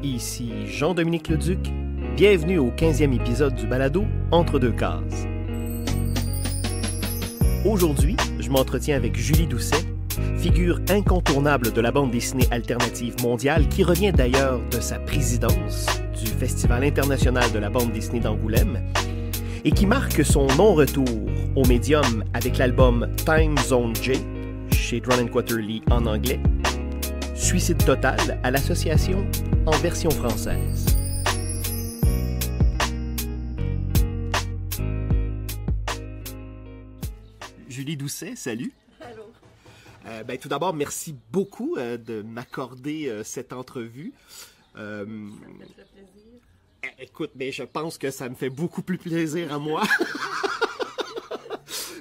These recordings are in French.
Ici Jean-Dominique Leduc. Bienvenue au 15e épisode du balado Entre deux cases. Aujourd'hui, je m'entretiens avec Julie Doucet, figure incontournable de la bande dessinée alternative mondiale qui revient d'ailleurs de sa présidence du Festival international de la bande dessinée d'Angoulême et qui marque son non-retour au médium avec l'album Time Zone J, chez Drun & Quarterly en anglais, Suicide total à l'association en version française. Julie Doucet, salut. Allô. Tout d'abord, merci beaucoup de m'accorder cette entrevue. Ça me fait très plaisir. Écoute, mais je pense que ça me fait beaucoup plus plaisir à moi.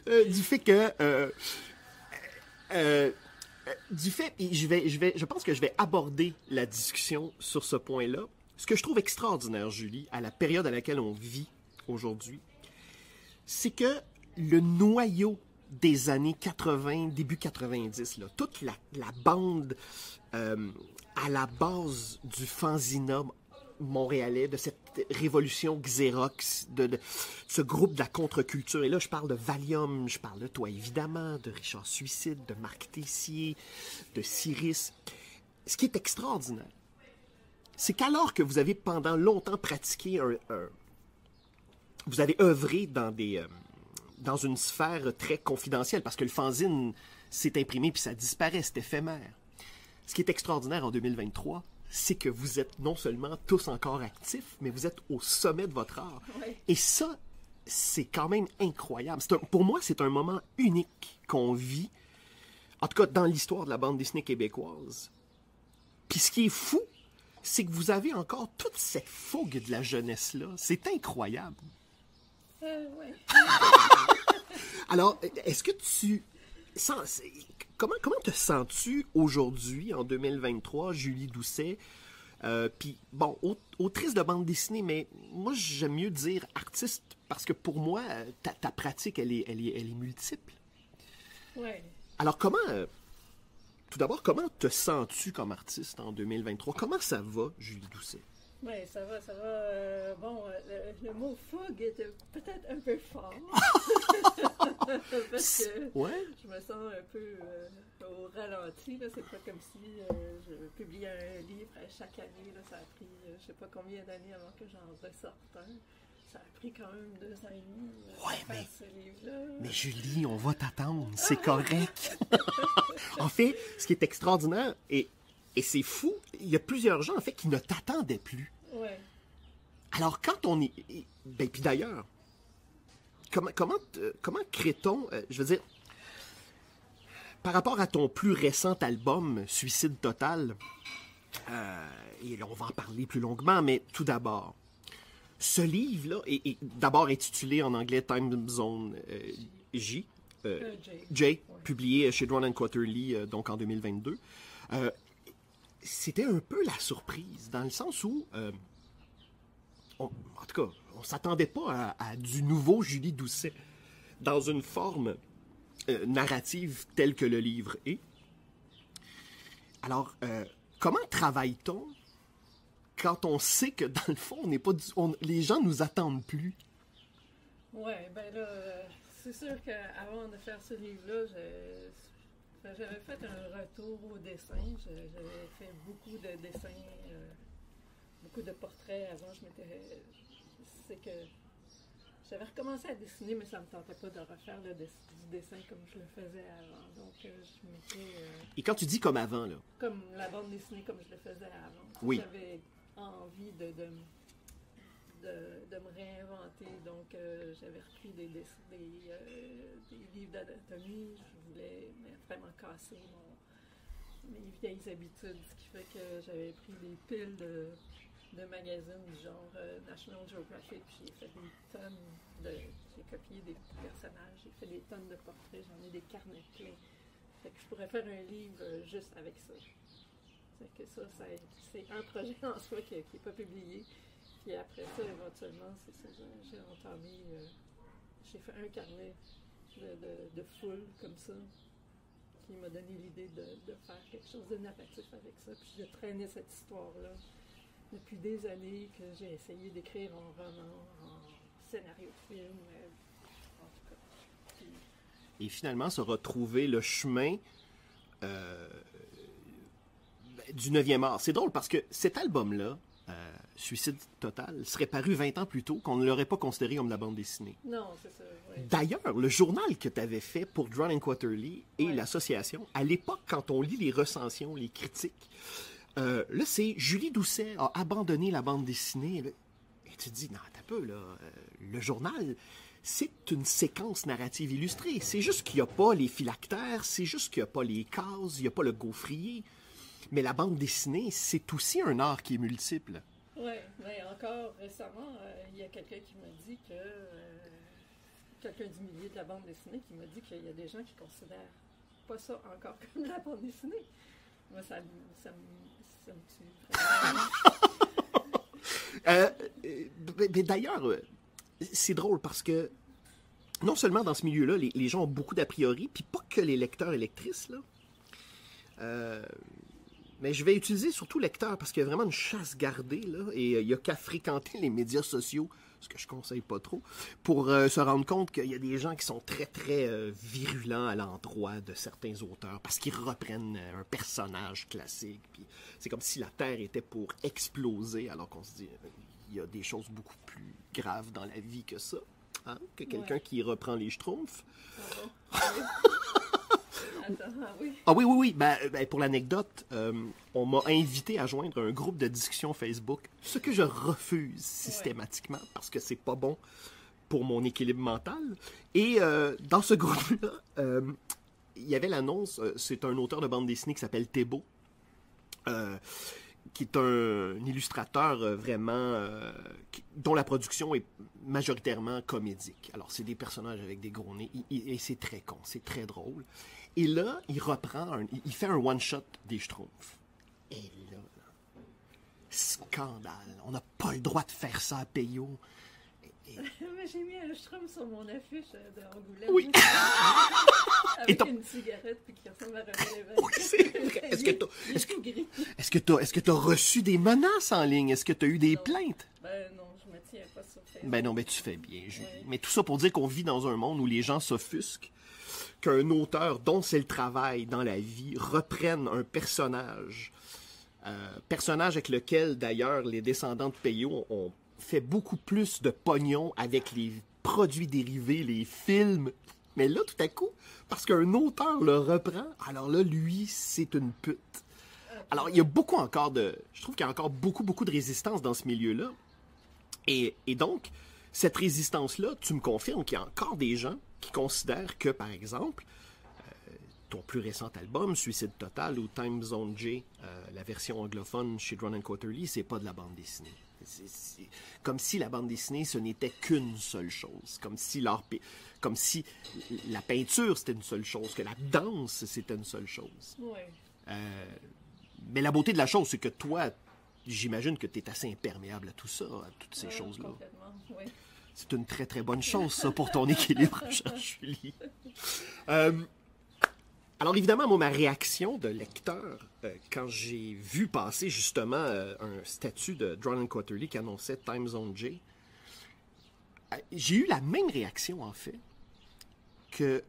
Du fait que... je pense que je vais aborder la discussion sur ce point-là. Ce que je trouve extraordinaire, Julie, à la période à laquelle on vit aujourd'hui, c'est que le noyau des années 80, début 90, là, toute la bande à la base du fanzina montréalais, de cette révolution Xerox, de ce groupe de la contre-culture. Et là, je parle de Valium, je parle de toi, évidemment, de Richard Suicide, de Marc Tessier, de Cyrus. Ce qui est extraordinaire, c'est qu'alors que vous avez pendant longtemps pratiqué vous avez œuvré dans une sphère très confidentielle, parce que le fanzine s'est imprimé puis ça disparaît, c'est éphémère. Ce qui est extraordinaire en 2023, c'est que vous êtes non seulement tous encore actifs, mais vous êtes au sommet de votre art. Ouais. Et ça, c'est quand même incroyable. Pour moi, c'est un moment unique qu'on vit, en tout cas dans l'histoire de la bande dessinée québécoise. Puis ce qui est fou, c'est que vous avez encore toute cette fougue de la jeunesse-là. C'est incroyable. Ouais. Alors, est-ce que comment te sens-tu aujourd'hui, en 2023, Julie Doucet? Puis, bon, autrice de bande dessinée, mais moi, j'aime mieux dire artiste, parce que pour moi, ta pratique, elle est multiple. Ouais. Alors, tout d'abord, comment te sens-tu comme artiste en 2023? Comment ça va, Julie Doucet? Ouais, ça va. Le mot fougue était peut-être un peu fort. Parce que Ouais. je me sens un peu au ralenti. Là. C'est pas comme si je publiais un livre chaque année. Là. Ça a pris je sais pas combien d'années avant que j'en ressorte un. Ça a pris quand même 2 ans et demi Ouais, de faire ce livre-là. Mais Julie, on va t'attendre, c'est correct. En fait, ce qui est extraordinaire, et c'est fou, il y a plusieurs gens, en fait, qui ne t'attendaient plus. Ouais. Alors, quand on est... puis d'ailleurs, comment crée-t-on, je veux dire, par rapport à ton plus récent album, Suicide total, et là, on va en parler plus longuement, mais tout d'abord, ce livre-là est d'abord intitulé en anglais Time Zone J, J. publié chez Drun & Quarterly, donc en 2022. C'était un peu la surprise, dans le sens où, en tout cas, on ne s'attendait pas à du nouveau Julie Doucet dans une forme narrative telle que le livre est. Alors, comment travaille-t-on quand on sait que, dans le fond, les gens nous attendent plus? Ouais, ben là, c'est sûr qu'avant de faire ce livre-là, j'avais fait un retour au dessin. J'avais fait beaucoup de dessins, beaucoup de portraits avant. C'est que j'avais recommencé à dessiner, mais ça ne me tentait pas de refaire du dessin comme je le faisais avant. Donc, je m'étais... Et quand tu dis comme avant, là? Comme la bande dessinée comme je le faisais avant. Oui. J'avais envie de me réinventer. Donc, j'avais repris des livres d'anatomie. Je voulais vraiment casser mes vieilles habitudes, ce qui fait que j'avais pris des piles de magazines du genre National Geographic, puis j'ai fait des tonnes j'ai copié des personnages, j'ai fait des tonnes de portraits, j'en ai des carnets pleins. Fait que je pourrais faire un livre juste avec ça. Fait que c'est un projet en soi qui n'est pas publié. Puis après ça, éventuellement, c'est ça, j'ai entamé, j'ai fait un carnet de foule comme ça, qui m'a donné l'idée de faire quelque chose de narratif avec ça. Puis je traînais cette histoire-là depuis des années que j'ai essayé d'écrire en roman, en scénario de film, en tout cas. Puis, Et finalement, se retrouver le chemin euh, du 9e art. C'est drôle parce que cet album-là, Suicide Total, serait paru 20 ans plus tôt, qu'on ne l'aurait pas considéré comme de la bande dessinée. non, c'est ça. Ouais. D'ailleurs, le journal que tu avais fait pour Drawn and Quarterly et Ouais. l'association, à l'époque, quand on lit les recensions, les critiques, là, c'est Julie Doucet a abandonné la bande dessinée. Et tu te dis, non, t'as peu, là. Le journal, c'est une séquence narrative illustrée. C'est juste qu'il n'y a pas les phylactères, c'est juste qu'il n'y a pas les cases, il n'y a pas le gaufrier. Mais la bande dessinée, c'est aussi un art qui est multiple. Oui, mais encore récemment, il y a quelqu'un qui m'a dit que. Quelqu'un du milieu de la bande dessinée qui m'a dit qu'il y a des gens qui considèrent pas ça encore comme de la bande dessinée. Moi, ça me tue vraiment. Mais d'ailleurs, c'est drôle parce que non seulement dans ce milieu-là, les gens ont beaucoup d'a priori, puis pas que les lecteurs et lectrices, là. Mais je vais utiliser surtout lecteur parce qu'il y a vraiment une chasse gardée, là, et il n'y a qu'à fréquenter les médias sociaux, ce que je conseille pas trop, pour se rendre compte qu'il y a des gens qui sont très, très virulents à l'endroit de certains auteurs parce qu'ils reprennent un personnage classique. Puis c'est comme si la Terre était pour exploser, alors qu'on se dit il y a des choses beaucoup plus graves dans la vie que ça, hein, que quelqu'un qui reprend les Schtroumpfs. Ah bon? Attends, ah oui. Ah oui, oui, oui. Ben, pour l'anecdote, on m'a invité à joindre un groupe de discussion Facebook, ce que je refuse systématiquement parce que c'est pas bon pour mon équilibre mental. Et dans ce groupe-là, il y avait l'annonce, c'est un auteur de bande dessinée qui s'appelle Thébault, qui est un illustrateur vraiment dont la production est majoritairement comédique. Alors, c'est des personnages avec des gros nez, et c'est très con, c'est très drôle. Et là, il reprend, il fait un one-shot des Schtroumpfs. Et là, scandale. On n'a pas le droit de faire ça à Peyo. Mais j'ai mis un Schtroumpf sur mon affiche d'Angoulême. Oui. Avec Et une cigarette puis qui ressemble à René Lévesque. Oui, c'est vrai. Est-ce que t'as reçu des menaces en ligne? Est-ce que t'as eu des Non. plaintes? Ben non, je me tiens pas sur Facebook. Ben non, ben tu fais bien, Julie. Ouais. Mais tout ça pour dire qu'on vit dans un monde où les gens s'offusquent qu'un auteur dont c'est le travail dans la vie reprenne un personnage. Personnage avec lequel, d'ailleurs, les descendants de Peyo ont fait beaucoup plus de pognon avec les produits dérivés, les films. Mais là, tout à coup, parce qu'un auteur le reprend, alors là, lui, c'est une pute. Alors, il y a beaucoup encore de... Je trouve qu'il y a encore beaucoup, beaucoup de résistance dans ce milieu-là. Et donc, cette résistance-là, tu me confirmes qu'il y a encore des gens qui considèrent que, par exemple, ton plus récent album, Suicide Total ou Time Zone J, la version anglophone chez Drawn and Quarterly, c'est pas de la bande dessinée. C'est comme si la bande dessinée, ce n'était qu'une seule chose. Comme si la peinture, c'était une seule chose, que la danse, c'était une seule chose. Ouais. Mais la beauté de la chose, c'est que toi, j'imagine que tu es assez imperméable à tout ça, à toutes ces choses-là. Complètement, oui. C'est une très, très bonne chose, ça, pour ton équilibre, chère Julie. Alors, évidemment, moi, ma réaction de lecteur, quand j'ai vu passer, justement, un statut de Drawn and Quarterly qui annonçait Time Zone J, j'ai eu la même réaction, en fait, que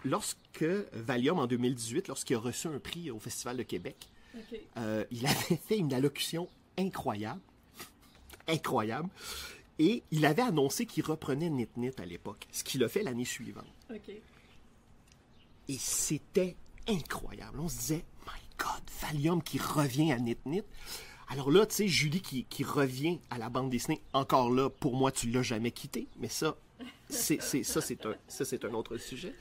lorsque Valium, en 2018, lorsqu'il a reçu un prix au Festival de Québec, OK. il avait fait une allocution incroyable, incroyable, et il avait annoncé qu'il reprenait Nit Nit à l'époque, ce qu'il a fait l'année suivante. OK. Et c'était incroyable. On se disait, my God, Valium qui revient à Nit Nit. Alors là, tu sais, Julie qui revient à la bande dessinée, encore là, pour moi, tu l'as jamais quitté, mais ça, c'est un autre sujet.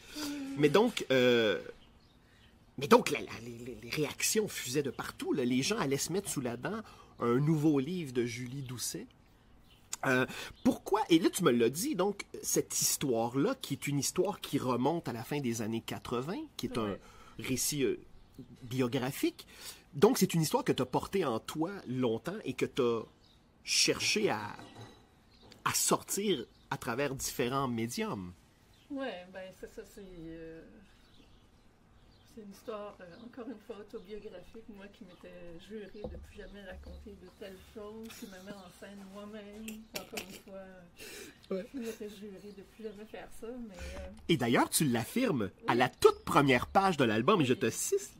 Mais donc, les réactions fusaient de partout, là. Les gens allaient se mettre sous la dent un nouveau livre de Julie Doucet. Pourquoi? Et là, tu me l'as dit, donc, cette histoire-là, qui est une histoire qui remonte à la fin des années 80, qui est un récit biographique. Donc, c'est une histoire que tu as portée en toi longtemps et que tu as cherché à sortir à travers différents médiums. Ouais, ben c'est ça, c'est une histoire, encore une fois, autobiographique. Moi qui m'étais juré de plus jamais raconter de telles choses, qui me met en scène moi-même. Encore une fois, je m'étais juré de plus jamais faire ça, mais... Et d'ailleurs, tu l'affirmes à la toute première page de l'album, et je te cite,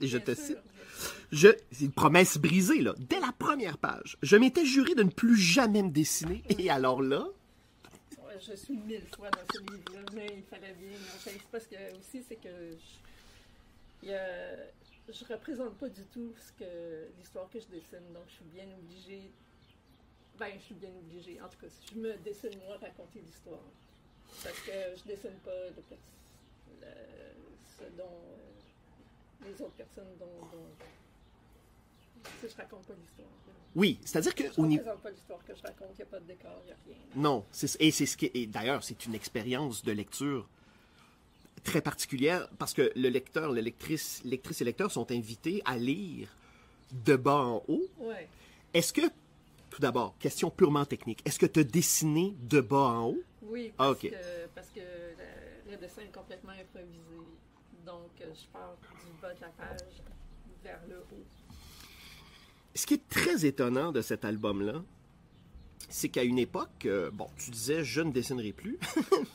c'est une promesse brisée, là, dès la première page. Je m'étais juré de ne plus jamais me dessiner, et alors là... Ouais, je suis 1000 fois dans ce livre-là, mais il fallait bien. Enfin, c'est parce que aussi, c'est que je représente pas du tout l'histoire que je dessine, donc je suis bien obligée. Ben, je suis bien obligée. En tout cas, je me dessine moi raconter l'histoire. Parce que je dessine pas ce dont les autres personnes dont si je raconte pas l'histoire. Oui, c'est-à-dire que... Je ne représente pas l'histoire que je raconte, il n'y a pas de décor, il n'y a rien. Non, et d'ailleurs, c'est une expérience de lecture très particulière parce que le lecteur, lectrice et lecteur sont invités à lire de bas en haut. Ouais. Est-ce que, tout d'abord, question purement technique, est-ce que tu as dessiné de bas en haut? Oui, parce que le dessin est complètement improvisé. Donc, je pars du bas de la page vers le haut. Ce qui est très étonnant de cet album-là, c'est qu'à une époque, tu disais « je ne dessinerai plus »,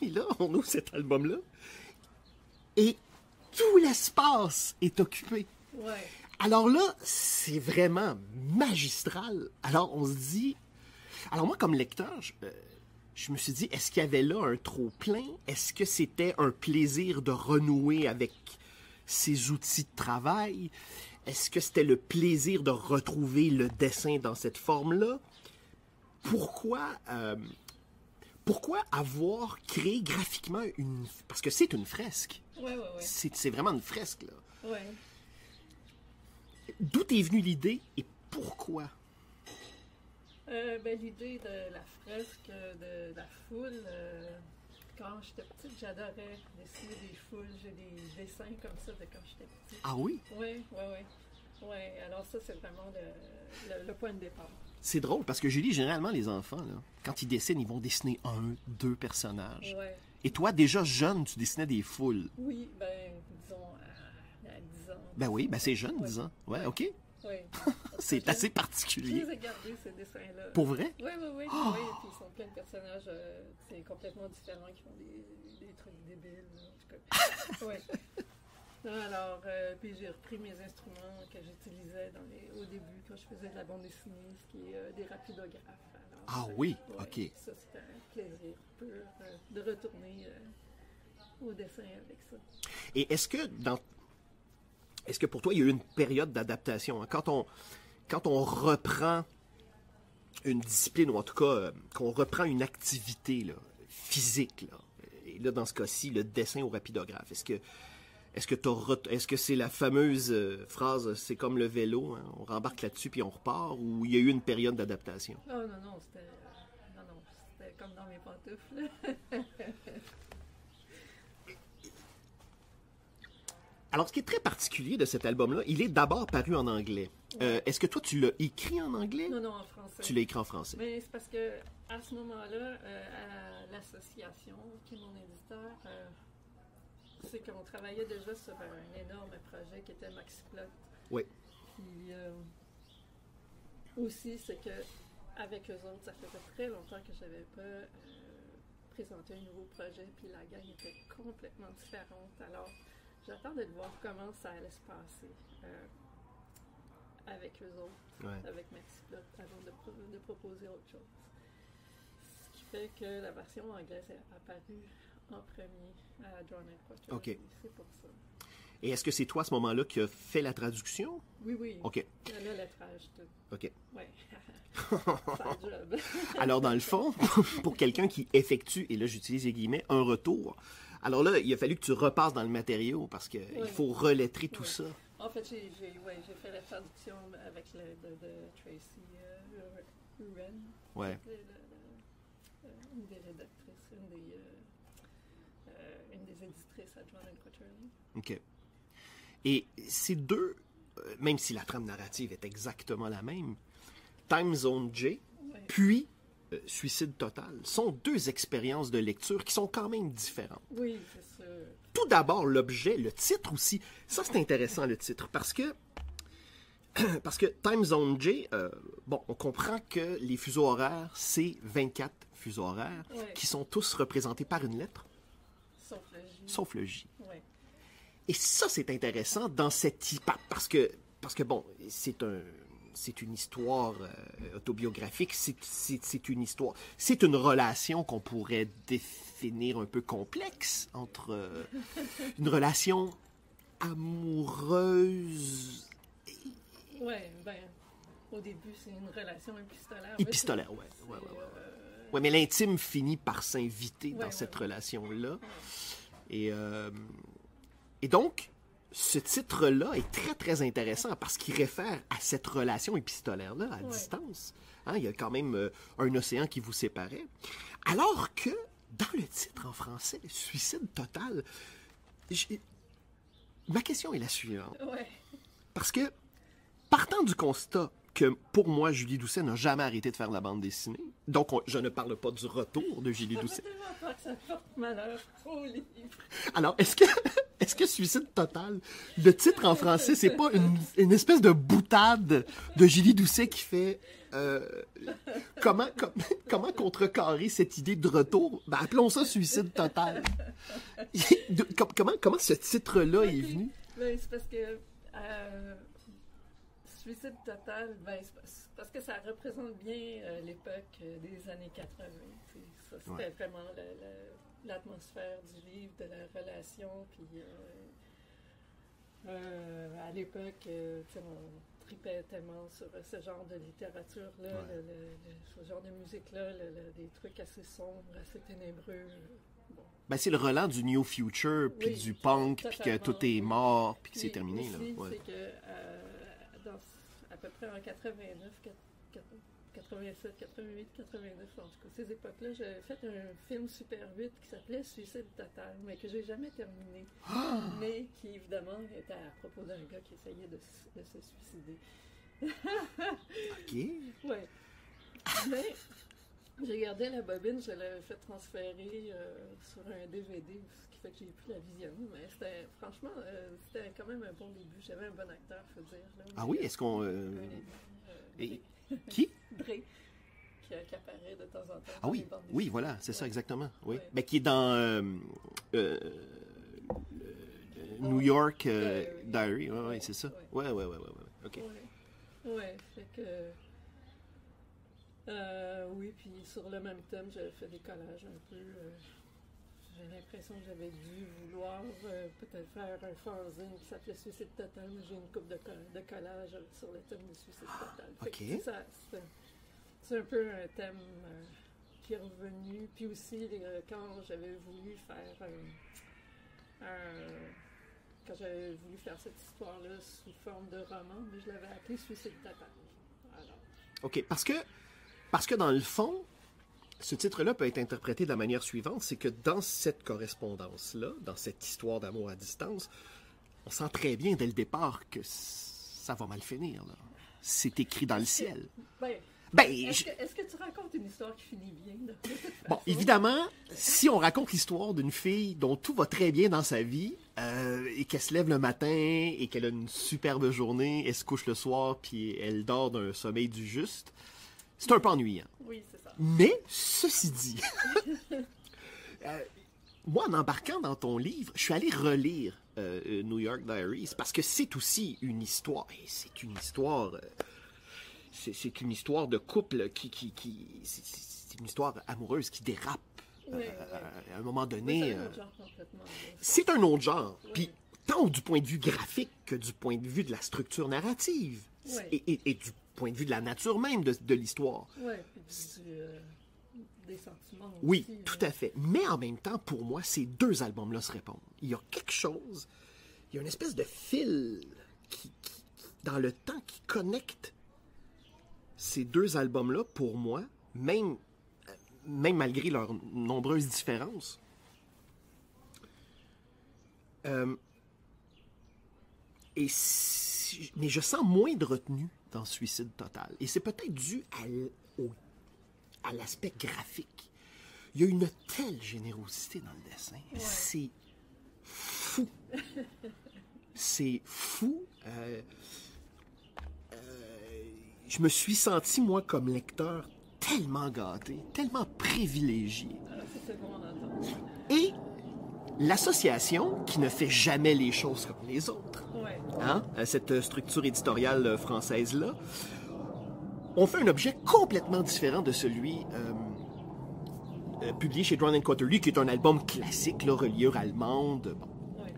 et là, on ouvre cet album-là, et tout l'espace est occupé. Ouais. Alors là, c'est vraiment magistral. Alors, on se dit... Alors moi, comme lecteur, je me suis dit, est-ce qu'il y avait là un trop-plein? Est-ce que c'était un plaisir de renouer avec ses outils de travail? Est-ce que c'était le plaisir de retrouver le dessin dans cette forme-là? Pourquoi avoir créé graphiquement une... Parce que c'est une fresque. Ouais. C'est vraiment une fresque, là. Ouais. D'où est venue l'idée et pourquoi? L'idée de la fresque, de la foule... Quand j'étais petite, j'adorais dessiner des foules. J'ai des dessins comme ça de quand j'étais petite. Ah oui? Oui. Alors ça, c'est vraiment le point de départ. C'est drôle parce que Julie, généralement, les enfants, là, quand ils dessinent, ils vont dessiner 1, 2 personnages. Ouais. Et toi, déjà jeune, tu dessinais des foules. Oui, disons à 10 ans. Ben oui, c'est jeune, 10 ans. Ouais, OK. Oui. C'est assez particulier. Je les ai gardés, ces dessins-là. Pour vrai? Oui. Oh! Oui, puis ils sont plein de personnages c'est complètement différents qui font des trucs débiles. En tout cas. Oui. Alors, puis j'ai repris mes instruments que j'utilisais au début quand je faisais de la bande dessinée, ce qui est des rapidographes. Alors, oui, OK. Ça, c'était un plaisir pur de retourner au dessin avec ça. Et est-ce que pour toi, il y a eu une période d'adaptation? Hein? Quand on reprend une discipline, ou en tout cas, qu'on reprend une activité là, physique, là, et là, dans ce cas-ci, le dessin au rapidographe, est-ce que c'est la fameuse phrase « c'est comme le vélo, hein, on rembarque là-dessus puis on repart » ou il y a eu une période d'adaptation? Oh non, c'était comme dans mes pantoufles. Alors, ce qui est très particulier de cet album-là, il est d'abord paru en anglais. Ouais. Est-ce que toi, tu l'as écrit en anglais? Non, en français. Tu l'as écrit en français. Mais c'est parce que à ce moment-là, à l'association, qui est mon éditeur, c'est qu'on travaillait déjà sur un énorme projet qui était Maxiplot. Oui. Puis aussi, c'est que avec eux autres, ça faisait très longtemps que je n'avais pas présenté un nouveau projet, puis la gang était complètement différente. Alors, j'attendais de voir comment ça allait se passer avec eux autres, avec Maxiplot, avant de proposer autre chose. Ce qui fait que la version anglaise est apparue en premier à Drawn and Quarterly. OK. C'est pour ça. Et est-ce que c'est toi, à ce moment-là, qui as fait la traduction? Oui. OK. Le lettrage, tout. OK. Oui. C'est un job. Alors, dans le fond, pour quelqu'un qui effectue, et là, j'utilise les guillemets, un retour, alors là, il a fallu que tu repasses dans le matériau parce qu'il faut reletrer tout ça. En fait, j'ai fait la traduction avec de Tracy Wren. Ouais. Une des rédactrices, une des éditrices à Drawn and Quarterly. OK. Et ces deux, même si la trame narrative est exactement la même, Time Zone J, puis Suicide Total sont deux expériences de lecture qui sont quand même différentes. Oui, c'est ça. Tout d'abord, l'objet, le titre aussi. Ça, c'est intéressant, le titre, parce que Time Zone J, bon, on comprend que les fuseaux horaires, c'est 24 fuseaux horaires qui sont tous représentés par une lettre. Sauf le J. Ouais. Et ça, c'est intéressant dans cette... Parce que bon, c'est une histoire autobiographique, c'est une histoire... C'est une relation qu'on pourrait définir un peu complexe entre une relation amoureuse... Oui, ben, au début, c'est une relation épistolaire. Épistolaire, oui. Ouais, mais l'intime finit par s'inviter dans cette relation-là. Ouais. Et donc, ce titre-là est très, très intéressant parce qu'il réfère à cette relation épistolaire-là, à distance. Hein, il y a quand même un océan qui vous séparait. Alors que, dans le titre en français, Suicide Total, ma question est la suivante. Ouais. Parce que, partant du constat que, pour moi, Julie Doucet n'a jamais arrêté de faire la bande dessinée, donc je ne parle pas du retour de Julie Doucet. Pas que ça porte malheur au livre. Alors, est-ce que Suicide Total, le titre en français, c'est pas une espèce de boutade de Julie Doucet qui fait comment contrecarrer cette idée de retour? Ben, appelons ça Suicide Total. Comment ce titre-là est venu? Ben, c'est parce que Suicide Total, ben, c'est parce que ça représente bien l'époque des années 80. Ça, c'était vraiment l'atmosphère du livre, de la relation. Puis à l'époque, on tripait tellement sur ce genre de littérature-là, ce genre de musique-là, des trucs assez sombres, assez ténébreux. Bon. Ben, c'est le relent du New Future, puis du punk, puis que tout est mort, puis que c'est terminé. Aussi, là. Ouais. C'est que à peu près en 89, 87, 88, 89, en tout cas, ces époques-là, j'avais fait un film Super 8 qui s'appelait Suicide Total, mais que j'ai jamais terminé. Mais qui, évidemment, était à propos d'un gars qui essayait de se suicider. OK. Ouais. Mais j'ai gardé la bobine, je l'avais fait transférer sur un DVD, ce qui fait que j'ai pu la visionner. Mais franchement, c'était quand même un bon début. J'avais un bon acteur, il faut dire. Là, ah oui, est-ce qu'on... Qui? Dre, qui apparaît de temps en temps. Ah oui, oui, voilà, c'est ça exactement. Oui. Ouais. Ben, qui est dans New York Diary. Oui, c'est ça. Oui. OK. Ouais, fait que... oui, puis sur le même thème, j'avais fait des collages un peu. J'ai l'impression que j'avais dû vouloir peut-être faire un fanzine qui s'appelait Suicide Total, mais j'ai une couple de collages sur le thème du Suicide Total. Fait que c'est un peu un thème qui est revenu. Puis aussi, quand j'avais voulu faire quand j'avais voulu faire cette histoire-là sous forme de roman, mais je l'avais appelé Suicide Total. Alors. OK, parce que dans le fond, ce titre-là peut être interprété de la manière suivante, c'est que dans cette correspondance-là, dans cette histoire d'amour à distance, on sent très bien dès le départ que ça va mal finir. Là. C'est écrit dans le ciel. Est-ce que tu racontes une histoire qui finit bien? Bon, évidemment, si on raconte l'histoire d'une fille dont tout va très bien dans sa vie, et qu'elle se lève le matin, et qu'elle a une superbe journée, elle se couche le soir, puis elle dort d'un sommeil du juste, c'est un peu ennuyant. Oui, c'est ça. Mais, ceci dit, moi, en embarquant dans ton livre, je suis allé relire New York Diaries parce que c'est aussi une histoire. Et c'est une histoire. C'est une histoire de couple c'est une histoire amoureuse qui dérape à un moment donné. C'est un autre genre. Puis, tant du point de vue graphique que du point de vue de la structure narrative et du point de vue de la nature même de l'histoire. Oui, puis des sentiments. Oui, aussi, tout à fait. Mais en même temps, pour moi, ces deux albums-là se répondent. Il y a quelque chose, il y a une espèce de fil qui dans le temps qui connecte ces deux albums-là, pour moi, même malgré leurs nombreuses différences. Mais je sens moins de retenue dans Suicide Total. Et c'est peut-être dû à l'aspect graphique. Il y a une telle générosité dans le dessin. Ouais. C'est fou. C'est fou. Je me suis senti, moi, comme lecteur, tellement gâté, tellement privilégié. Alors, ça, c'est bon à entendre. Et l'association, qui ne fait jamais les choses comme les autres, Ouais. hein, cette structure éditoriale française-là, on fait un objet complètement différent de celui publié chez Drawn & Quarterly, qui est un album classique, là, reliure allemande. Bon. Ouais.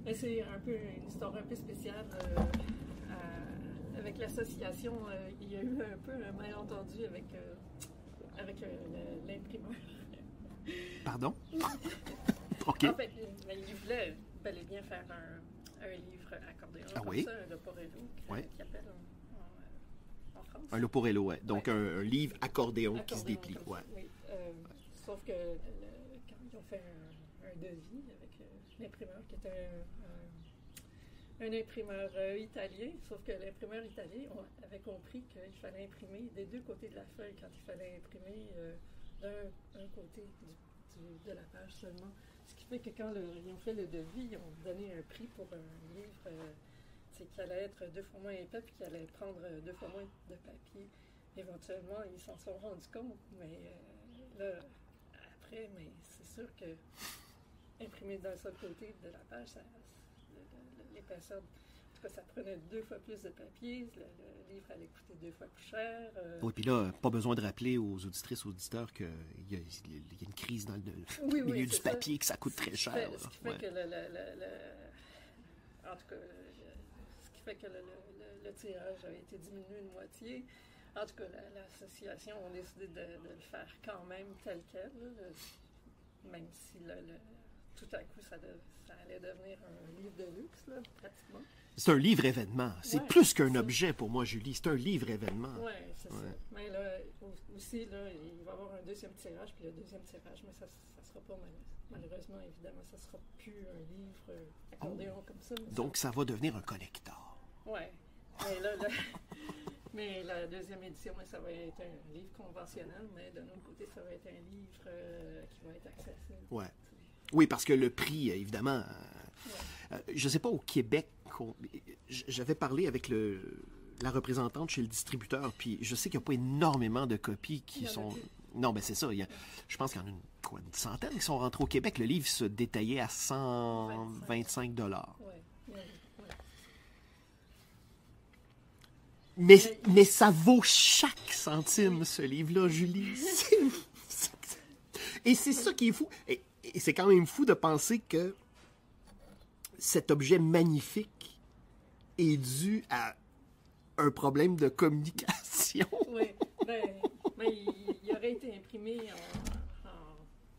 Mais c'est un peu une histoire un peu spéciale. Avec l'association, il y a eu un peu un malentendu avec l'imprimeur. Pardon? OK. En fait, il voulait bel et bien faire un livre accordéon Ah comme oui? ça, un Leporello, Ouais. qui appelle en France. Un Leporello, ouais. Donc, Ouais. un livre accordéon qui se Accordéon déplie. comme Ouais. ça, oui. Sauf que quand ils ont fait un devis avec l'imprimeur, qui était un imprimeur italien, sauf que l'imprimeur italien avait compris qu'il fallait imprimer des deux côtés de la feuille quand il fallait imprimer d'un côté de la page seulement. Ce qui fait que quand ils ont fait le devis, ils ont donné un prix pour un livre qui allait être 2 fois moins épais puis qui allait prendre 2 fois moins de papier. Éventuellement, ils s'en sont rendus compte, mais là, après, mais c'est sûr que imprimer d'un seul côté de la page, l'épaisseur, en tout cas, ça prenait 2 fois plus de papier, le livre allait coûter 2 fois plus cher. Oui, puis là, pas besoin de rappeler aux auditrices, aux auditeurs qu'il y a une crise dans le milieu du papier, que ça coûte très cher. Ce qui fait que en tout cas, ce qui fait que le tirage a été diminué de moitié. En tout cas, l'association a décidé de le faire quand même tel quel, là, même si tout à coup, ça allait devenir un livre de luxe, là, pratiquement. C'est un livre événement. C'est plus qu'un objet pour moi, Julie. C'est un livre événement. Oui, c'est ça. Mais là, aussi, là, il va y avoir un deuxième tirage, puis le deuxième tirage, mais ça ne sera pas, malheureusement, évidemment, ça ne sera plus un livre accordéon comme ça. Donc, ça va devenir un collector. Oui. Mais la deuxième édition, ça va être un livre conventionnel, mais d'un autre côté, ça va être un livre qui va être accessible. Ouais. Oui, parce que le prix, évidemment... je ne sais pas, au Québec, j'avais parlé avec la représentante chez le distributeur, puis je sais qu'il n'y a pas énormément de copies qui sont... Non, ben c'est ça. Je pense qu'il y en a une centaine qui sont rentrées au Québec. Le livre se détaillait à 125 $. Mais ça vaut chaque centime, ce livre-là, Julie. Et c'est ça qui est fou. Et c'est quand même fou de penser que cet objet magnifique est dû à un problème de communication. Oui, ben, il aurait été imprimé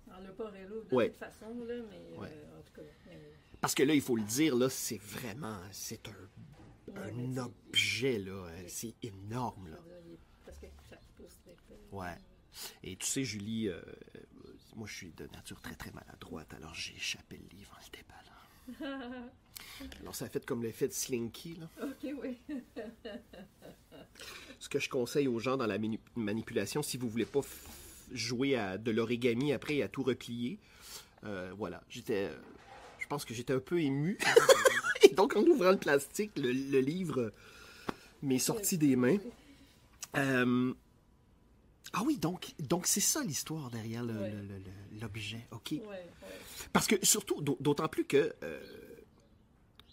en Leporello de toute façon, là, mais en tout cas... Parce que là, il faut le dire, là, c'est un objet, là. C'est énorme, là. Il est presque 4 pouces d'épais. Ouais. Et tu sais, Julie, moi, je suis de nature très, très maladroite, alors j'ai échappé le livre en le déballant. Alors, ça a fait comme l'effet de Slinky, là. OK, oui. Ce que je conseille aux gens dans la manipulation, si vous voulez pas jouer à de l'origami après et à tout replier, voilà. Je pense que j'étais un peu ému. Et donc, en ouvrant le plastique, le livre m'est sorti des mains. Ah oui, donc c'est ça l'histoire derrière l'objet, OK? Ouais. Parce que, surtout, d'autant plus que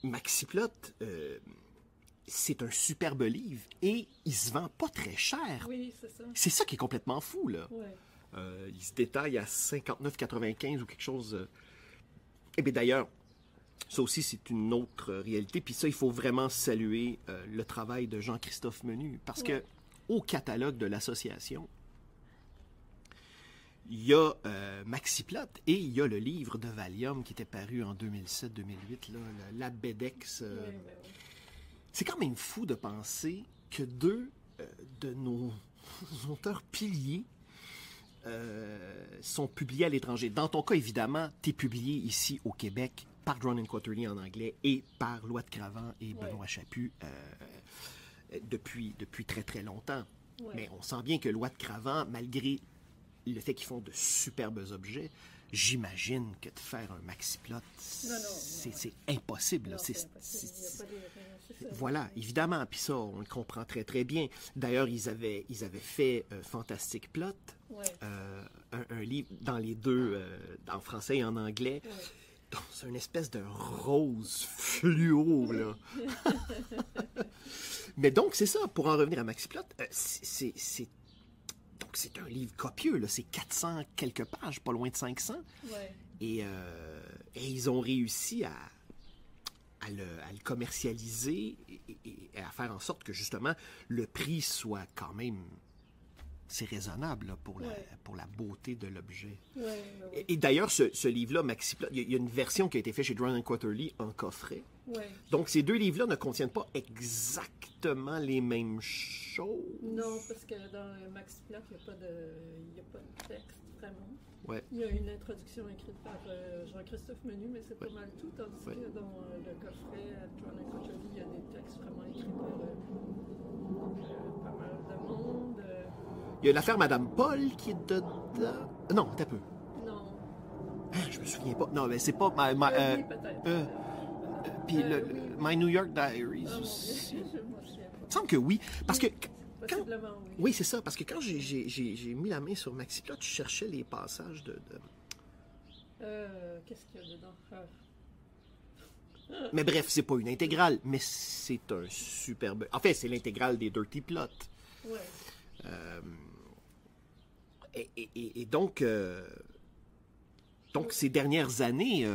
Maxi-Plot, c'est un superbe livre et il se vend pas très cher. Oui, c'est ça. C'est ça qui est complètement fou, là. Ouais. Il se détaille à 59,95 ou quelque chose. Et bien d'ailleurs, ça aussi, c'est une autre réalité. Puis ça, il faut vraiment saluer le travail de Jean-Christophe Menu. Parce que au catalogue de l'association, il y a Maxi-Plot et il y a le livre de Valium qui était paru en 2007-2008, l'Abedex. C'est quand même fou de penser que deux de nos auteurs piliers sont publiés à l'étranger. Dans ton cas, évidemment, tu es publié ici au Québec par Drawn & Quarterly en anglais et par Loi de Cravant et Benoît Chaput depuis très, très longtemps. Ouais. Mais on sent bien que Loi de Cravant, malgré le fait qu'ils font de superbes objets, j'imagine que de faire un maxi-plot, c'est impossible. Non, Là. c'est impossible. Il n'y a pas c'est ça. Voilà, évidemment. Puis ça, on le comprend très, très bien. D'ailleurs, ils avaient fait Fantastic Plot, Ouais. un livre dans les deux, en français et en anglais. Ouais. Donc, c'est une espèce de rose fluo, là. Mais donc, c'est ça. Pour en revenir à Maxiplot, donc c'est un livre copieux, là. C'est 400 quelques pages, pas loin de 500. Ouais. Et ils ont réussi à le commercialiser et à faire en sorte que, justement, le prix soit quand même... C'est raisonnable là, pour la beauté de l'objet. Ouais. Et d'ailleurs, ce livre-là, Maxiplot, il y a une version qui a été faite chez Drone & Quarterly en coffret. Ouais. Donc, ces deux livres-là ne contiennent pas exactement les mêmes choses. Non, parce que dans le Maxiplot, il n'y a pas de texte, vraiment. Ouais. Il y a une introduction écrite par Jean-Christophe Menu, mais c'est pas mal tout, tandis que dans le coffret à Drone & Quarterly, il y a des textes vraiment écrits par pas mal de monde. Il y a l'affaire Madame Paul qui est dedans. Non, t'as peu. Non. Ah, je me souviens pas. Non, mais c'est pas... Oui, peut-être. Puis Oui. My New York Diaries Ah, mon aussi. Dieu, je m'en souviens pas. Il me semble que oui. Parce que... Possiblement, oui. Oui, c'est ça. Parce que quand j'ai mis la main sur Maxiplot, je cherchais les passages de... Qu'est-ce qu'il y a dedans? Mais bref, c'est pas une intégrale, mais c'est un superbe... En fait, c'est l'intégrale des Dirty Plots. Ouais. Et donc ces dernières années,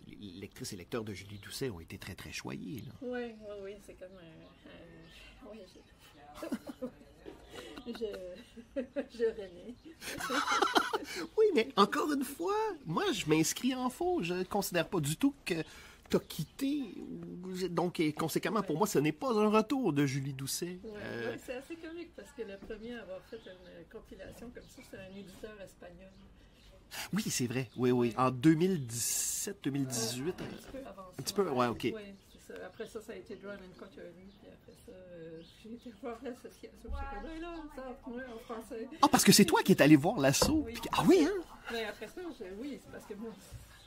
les lectrices et lecteurs de Julie Doucet ont été très, très choyés. Oui, c'est comme oui, je rêvais. Oui, mais encore une fois, moi, je m'inscris en faux. Je ne considère pas du tout que tu as quitté. Donc, et conséquemment, pour moi, ce n'est pas un retour de Julie Doucet. Ouais, c'est assez comique parce que le premier à avoir fait une compilation comme ça, c'est un éditeur espagnol. Oui, c'est vrai. Oui. En 2017, 2018. Un petit peu avant ça. Un petit peu, ouais, OK. Oui, c'est ça. Après ça a été Drone & Quarterly. Puis après ça, j'ai été voir l'association. J'ai dit, là, ça, en français. Ah, parce que c'est toi qui es allé voir l'assaut. Oui. Ah oui, hein? Mais après ça, oui, c'est parce que moi,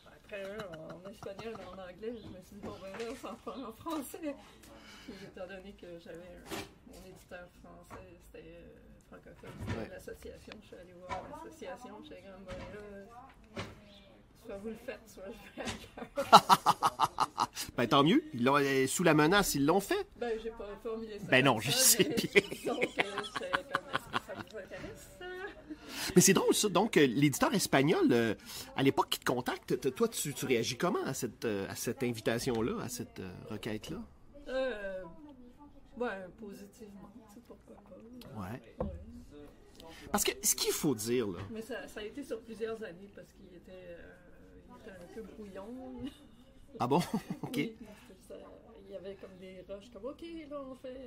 après en espagnol, en anglais, je me suis dit, bon, ben là, ça en prend en français. Puis étant donné que j'avais mon éditeur français, c'était francophone, c'était l'association, je suis allée voir l'association, j'étais comme, ben là, soit vous le faites, soit je vais ailleurs. Ben tant mieux. Sous la menace, ils l'ont fait. Ben, j'ai pas formulé ça. Ben non, je sais bien. Donc, j'étais comme, est-ce que ça vous intéresse? Mais c'est drôle, ça. Donc, l'éditeur espagnol, à l'époque qui te contacte, toi, tu réagis comment à cette invitation-là, à cette requête-là? Positivement, tu sais, pourquoi pas. Ouais. Ouais. Parce que ce qu'il faut dire, là... Mais ça a été sur plusieurs années parce qu'il était un peu brouillon. Ah bon? OK. Oui, il y avait comme des rushs comme OK, là on fait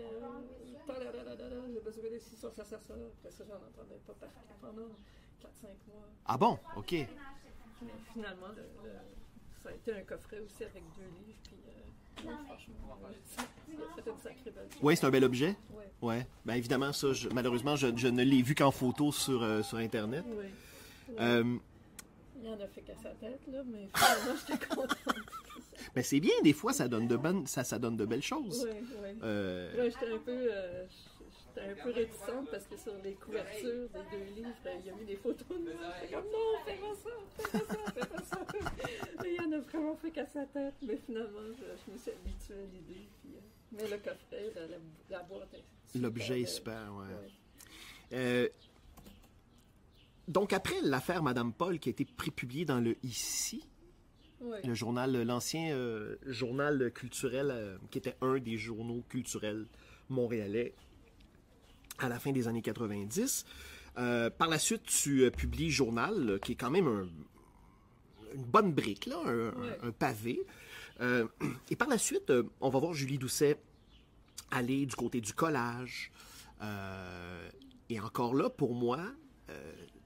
j'ai besoin de ci, ça. Après ça, j'en entendais pas parler pendant 4-5 mois. Ah bon? OK. Mais finalement, ça a été un coffret aussi avec 2 livres. Puis, franchement, ça a fait une sacrée belle chose. Oui, c'est un bel objet? Oui. Ouais. Ben évidemment, ça, malheureusement, je ne l'ai vu qu'en photo sur Internet. Oui. Il en a fait qu'à sa tête, là, mais finalement, j'étais contente. Ben c'est bien, des fois, ça donne de belles choses. Oui. Là, j'étais un peu réticente parce que sur les couvertures des 2 livres, il y a mis des photos de moi. J'étais comme non, fais pas ça. Et il en a vraiment fait qu'à sa tête, mais finalement, je me suis habituée à l'idée. Puis, mais le coffret, la boîte est super. L'objet est super, ouais. Donc, après l'affaire Madame Paul qui a été prépubliée dans le Ici, le journal, l'ancien journal culturel, qui était un des journaux culturels montréalais à la fin des années 90. Par la suite, tu publies Journal, qui est quand même une bonne brique, là, un pavé. Et par la suite, on va voir Julie Doucet aller du côté du collage. Et encore là, pour moi,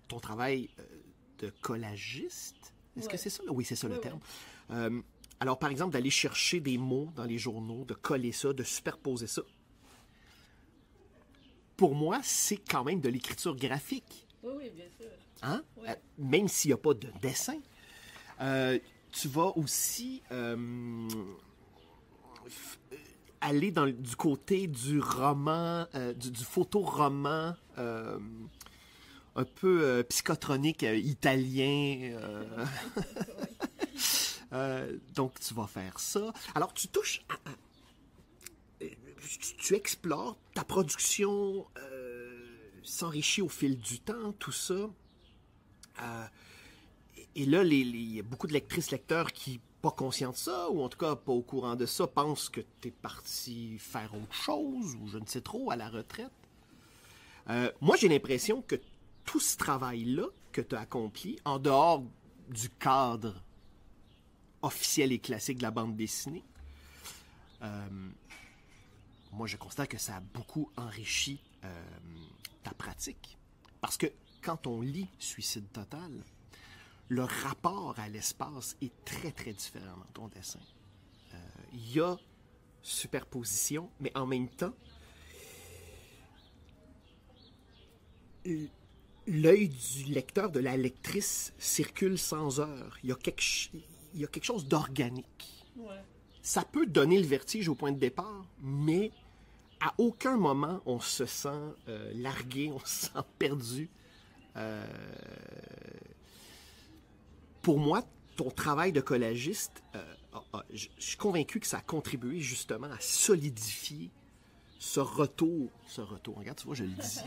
ton travail de collagiste, est-ce que c'est ça? Oui, c'est ça le terme. Alors, par exemple, d'aller chercher des mots dans les journaux, de coller ça, de superposer ça. pour moi, c'est quand même de l'écriture graphique. Oui, oui, bien sûr. Hein? Oui. Même s'il n'y a pas de dessin. Tu vas aussi aller du côté du roman, du photoroman un peu psychotronique italien. Donc, tu vas faire ça. Alors, tu touches tu explores, ta production s'enrichit au fil du temps, tout ça. Et là, il y a beaucoup de lectrices-lecteurs qui, pas conscients de ça, ou en tout cas pas au courant de ça, pensent que tu es parti faire autre chose, ou je ne sais trop, à la retraite. Moi, j'ai l'impression que tout ce travail-là que tu as accompli, en dehors du cadre officiel et classique de la bande dessinée, moi, je constate que ça a beaucoup enrichi ta pratique. Parce que quand on lit Suicide Total, le rapport à l'espace est très, très différent dans ton dessin. Il y a superposition, mais en même temps, l'œil du lecteur, de la lectrice, circule sans heure. Il y a quelque chose d'organique. Ouais. Ça peut donner le vertige au point de départ, mais à aucun moment on se sent largué, on se sent perdu. Pour moi, ton travail de collagiste, je suis convaincu que ça a contribué justement à solidifier ce retour, regarde, tu vois, je le dis.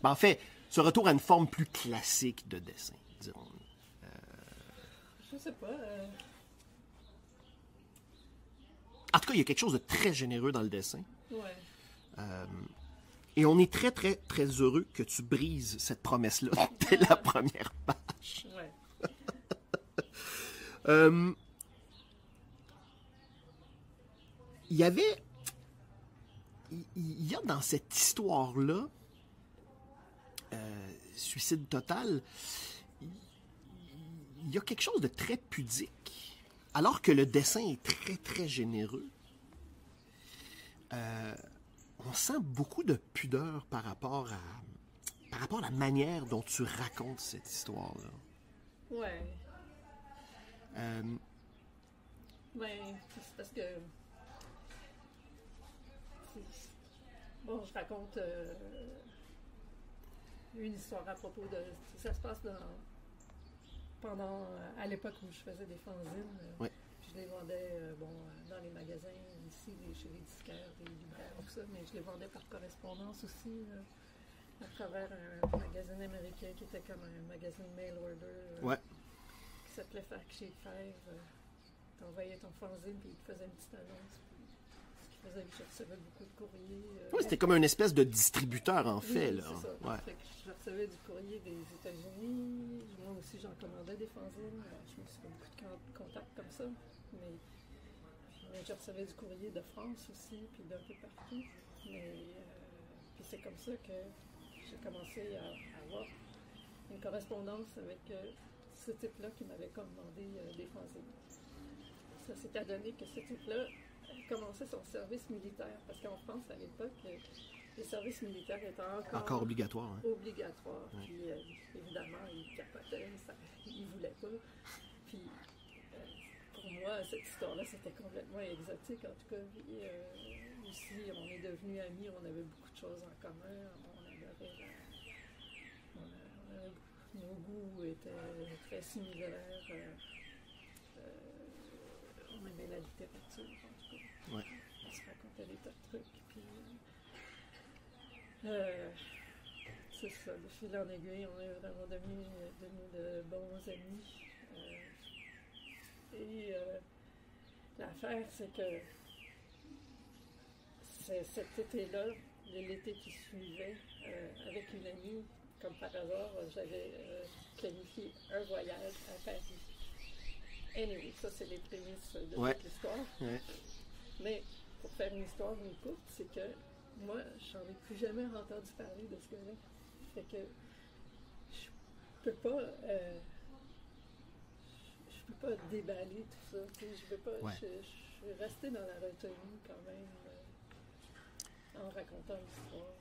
Ben, en fait, ce retour à une forme plus classique de dessin, dirons-nous. Je sais pas. En tout cas, il y a quelque chose de très généreux dans le dessin. Ouais. Et on est très, très, très heureux que tu brises cette promesse-là dès la première page. Ouais. Il y a dans cette histoire-là, Suicide Total, il y a quelque chose de très pudique. Alors que le dessin est très, très généreux, on sent beaucoup de pudeur par rapport à la manière dont tu racontes cette histoire-là. Ouais. Ben, c'est parce que... Bon, je raconte une histoire à propos de... Ça se passe à l'époque où je faisais des fanzines. Ouais. Je les vendais dans les magasins ici, chez les disquaires, les libraires, tout ça, mais je les vendais par correspondance aussi, à travers un magazine américain qui était comme un magazine mail order, Ouais. qui s'appelait Fact Sheet 5. T'envoyais ton fanzine, puis il te faisait une petite annonce. Ce qui faisait que je recevais beaucoup de courriers. Oui, c'était comme une espèce de distributeur, en fait. Oui, Là. c'est ça. Ouais. Fait que je recevais du courrier des États-Unis. Moi aussi, j'en commandais des fanzines. Je me suis fait beaucoup de contacts comme ça. Mais je recevais du courrier de France aussi, puis d'un peu partout. Puis c'est comme ça que j'ai commencé à avoir une correspondance avec ce type-là qui m'avait commandé des fanzines. Ça s'est adonné que ce type-là commençait son service militaire. Parce qu'en France, à l'époque, le service militaire était encore obligatoire. Hein. Obligatoire. Ouais. Puis évidemment, il capotait, il voulait pas. Puis pour moi, cette histoire-là, c'était complètement exotique. En tout cas, ici, on est devenus amis, on avait beaucoup de choses en commun. Nos goûts étaient très similaires. On aimait la littérature, en tout cas. Ouais. On se racontait des tas de trucs. Puis, c'est ça, de fil en aiguille, on est vraiment devenus de bons amis. L'affaire, c'est que cet été-là, l'été qui suivait, avec une amie, comme par hasard, j'avais planifié un voyage à Paris. Anyway, ça, c'est les prémices de toute l'histoire. Ouais. Mais pour faire une histoire courte, c'est que moi, j'en ai plus jamais entendu parler de ce gars-là. Fait que je peux pas déballer tout ça. Je peux pas. Ouais. Je suis restée dans la retenue quand même en racontant l'histoire.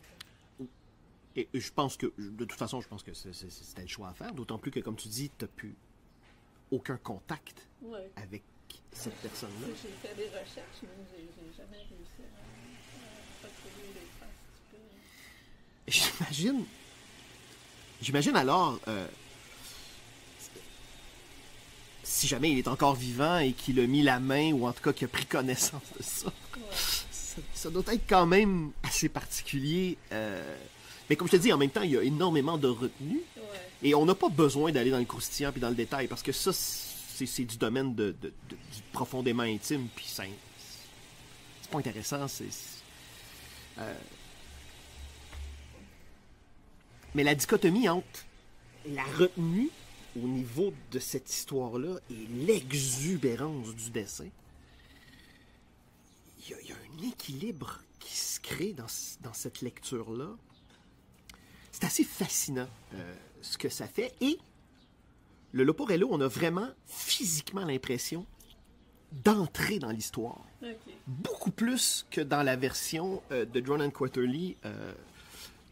Et je pense que, de toute façon, je pense que c'était le choix à faire, d'autant plus que, comme tu dis, tu n'as plus aucun contact avec cette personne-là. J'ai fait des recherches, mais j'ai jamais réussi à retrouver les traces. J'imagine alors, si jamais il est encore vivant et qu'il a mis la main, ou en tout cas qu'il a pris connaissance de ça, ça doit être quand même assez particulier. Mais comme je te dis, en même temps, il y a énormément de retenue. Et on n'a pas besoin d'aller dans le croustillant puis dans le détail, parce que ça, c'est du domaine du profondément intime, puis c'est pas intéressant. Mais la dichotomie entre la retenue au niveau de cette histoire-là et l'exubérance du dessin, il y a un équilibre qui se crée dans cette lecture-là. C'est assez fascinant ce que ça fait. Et le Leporello, on a vraiment physiquement l'impression d'entrer dans l'histoire. Okay. Beaucoup plus que dans la version de Drone and Quarterly,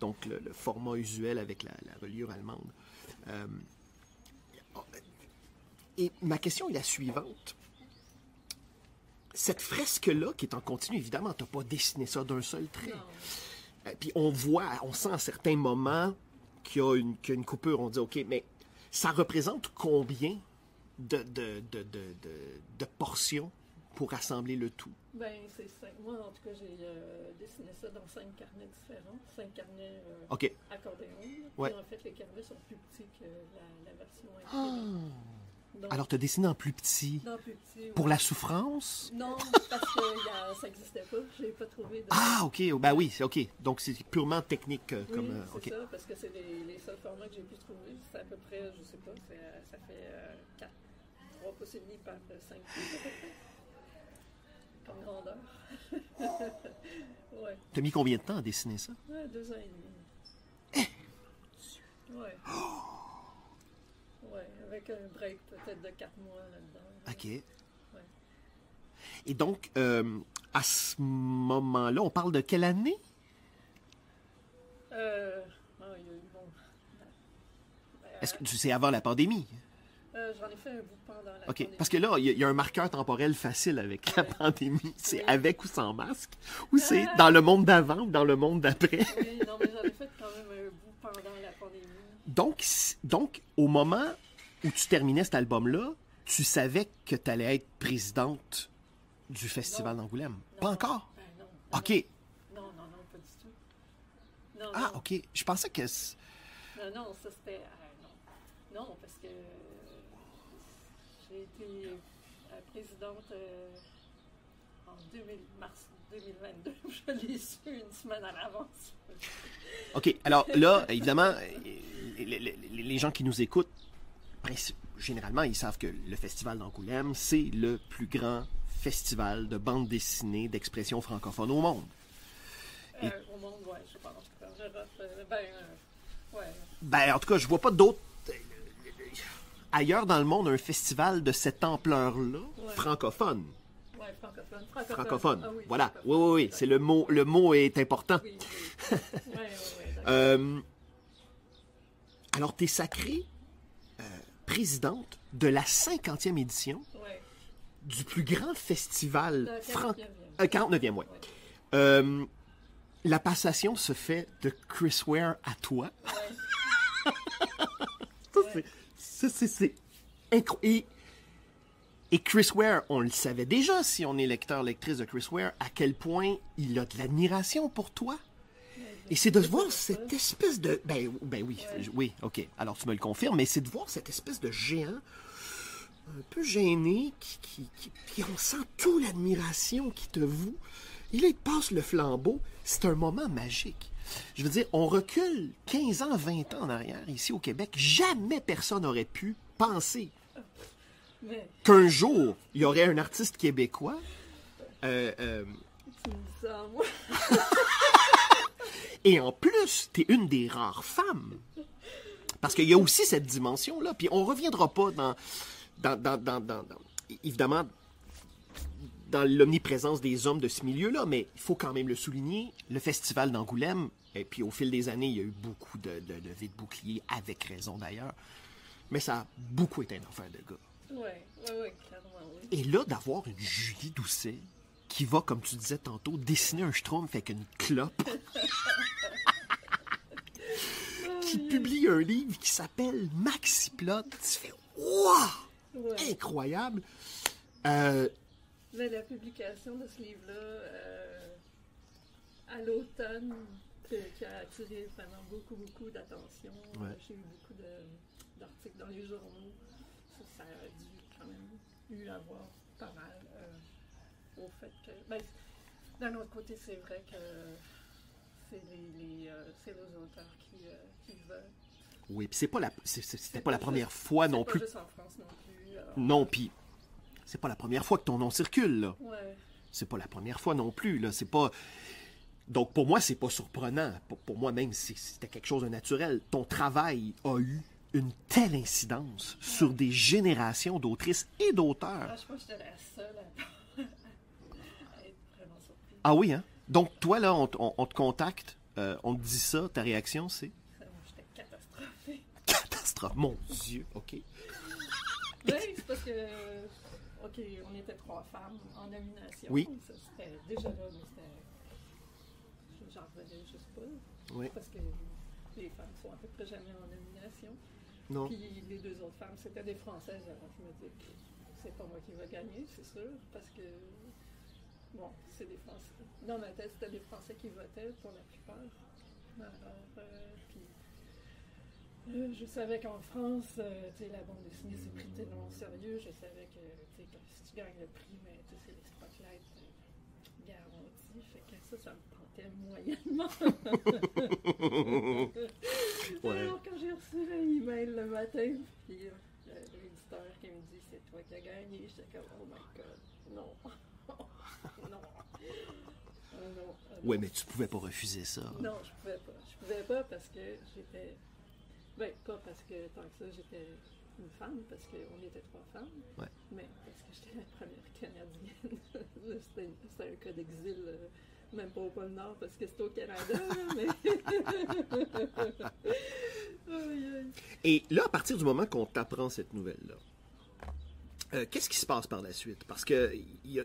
donc le format usuel avec la reliure allemande. Et ma question est la suivante. Cette fresque-là, qui est en continu, évidemment, tu n'as pas dessiné ça d'un seul trait. Puis on sent à certains moments qu'il y a une coupure. On dit, OK, mais ça représente combien de portions pour assembler le tout? Ben, c'est 5. Moi, en tout cas, j'ai dessiné ça dans 5 carnets différents. 5 carnets accordéon. Ouais. Et en fait, les carnets sont plus petits que la version imprimée. Donc, alors, tu as dessiné en plus petit. Pour la souffrance? Non, parce que ça n'existait pas. Je n'ai pas trouvé de... Ah, OK. Ben oui, OK. Donc, c'est purement technique. Oui, c'est ça, parce que c'est les seuls formats que j'ai pu trouver. C'est à peu près, je sais pas, ça fait 3 pouces et demi par 5 pouces à peu près. Comme grandeur. Ouais. T'as mis combien de temps à dessiner ça? 2 ans et demi. Ouais. Ouais, avec un break peut-être de 4 mois là-dedans. OK. Ouais. Et donc, à ce moment-là, on parle de quelle année? Il y a eu Est-ce que c'est avant la pandémie? J'en ai fait un bout pendant la pandémie. Parce que là, il y a un marqueur temporel facile avec la pandémie. C'est avec ou sans masque? Ou c'est dans le monde d'avant ou dans le monde d'après? Oui, non, mais j'en ai fait quand même un bout pendant la pandémie. Donc, au moment où tu terminais cet album-là, tu savais que tu allais être présidente du Festival d'Angoulême? Pas encore? Ben non. OK. Non, pas du tout. Non, ah, OK. Je pensais que... Non, ça c'était... Non, parce que j'ai été présidente en mars 2022. Je l'ai su une semaine à l'avance. OK. Alors là, évidemment, les gens qui nous écoutent, généralement, ils savent que le Festival d'Angoulême, c'est le plus grand festival de bande dessinée d'expression francophone au monde. Au monde, oui, je pense. Ben, en tout cas, je vois pas d'autres... ailleurs dans le monde, un festival de cette ampleur-là, francophone. Oui, francophone. Ah, oui, voilà. Oui. C'est le mot est important. Oui. Alors, tu es sacrée présidente de la 50e édition du plus grand festival 49e, oui. La passation se fait de Chris Ware à toi. C'est incroyable. Et Chris Ware, on le savait déjà, si on est lecteur-lectrice de Chris Ware, à quel point il a de l'admiration pour toi. Et c'est de voir cette espèce de... Ben oui, OK. Alors, tu me le confirmes, mais c'est de voir cette espèce de géant un peu gêné, qui on sent toute l'admiration qui te voue. Et là, il passe le flambeau. C'est un moment magique. Je veux dire, on recule 15 ans, 20 ans en arrière, ici au Québec. Jamais personne n'aurait pu penser qu'un jour, il y aurait un artiste québécois. Tu me dis ça, moi. Et en plus, tu es une des rares femmes. Parce qu'il y a aussi cette dimension-là. Puis on ne reviendra pas dans évidemment, dans l'omniprésence des hommes de ce milieu-là, mais il faut quand même le souligner, le festival d'Angoulême, et puis au fil des années, il y a eu beaucoup de levées de boucliers, avec raison d'ailleurs, mais ça a beaucoup été un affaire de gars. Oui, clairement, oui. Et là, d'avoir une Julie Doucet qui va, comme tu disais tantôt, dessiner un schtroumpf avec une clope, qui publie un livre qui s'appelle Maxiplot, tu fais « Wow! Ouais. Incroyable! » Mais la publication de ce livre-là, à l'automne, qui a attiré vraiment beaucoup d'attention. Ouais. J'ai eu beaucoup d'articles dans les journaux. Ça a dû quand même avoir pas mal au fait que... Ben, d'un autre côté, c'est vrai que c'est les auteurs qui veulent. Oui, puis c'était pas la première fois non plus. C'est pas juste en France non plus. Non, puis c'est pas la première fois que ton nom circule, là. Ouais. C'est pas la première fois non plus, là. C'est pas... Donc, pour moi, c'est pas surprenant. Pour moi même, c'était quelque chose de naturel. Ton travail a eu une telle incidence sur des générations d'autrices et d'auteurs. Je pense que j'étais la seule à être vraiment surprise. Ah oui, hein? Donc, toi, là, on te contacte, on te dit ça, ta réaction, c'est? J'étais catastrophée. Catastrophe, mon Dieu, OK. Oui, c'est parce que, OK, on était 3 femmes en nomination. Oui. Ça, c'était déjà là, mais c'était... J'en revenais juste pas. Oui. Parce que les femmes sont à peu près jamais en nomination. Non. Puis les 2 autres femmes, c'était des Françaises. Alors je me dis que c'est pas moi qui va gagner, c'est sûr, parce que, bon, c'est des Français. Dans ma tête, c'était des Français qui votaient pour la plupart. Alors, puis, je savais qu'en France, tu sais, la bande dessinée s'est pris tellement au sérieux. Je savais que, tu sais, si tu gagnes le prix, mais tu sais, c'est les spotlights garantis. Fait que ça me tentait moyennement. Ouais. Alors, quand j'ai reçu un email le matin, puis l'éditeur qui me dit c'est toi qui as gagné, j'étais comme oh my god, non. Non. Non. Ouais, mais tu pouvais pas refuser ça. Non, je pouvais pas. Je pouvais pas parce que j'étais. Ben, pas parce que tant que ça, j'étais une femme, parce qu'on était 3 femmes. Ouais. Mais parce que j'étais la première Canadienne. C'était un cas d'exil, même pas au pôle Nord, parce que c'était au Canada, mais. Aïe, aïe. Et là, à partir du moment qu'on t'apprend cette nouvelle-là, qu'est-ce qui se passe par la suite? Parce que il y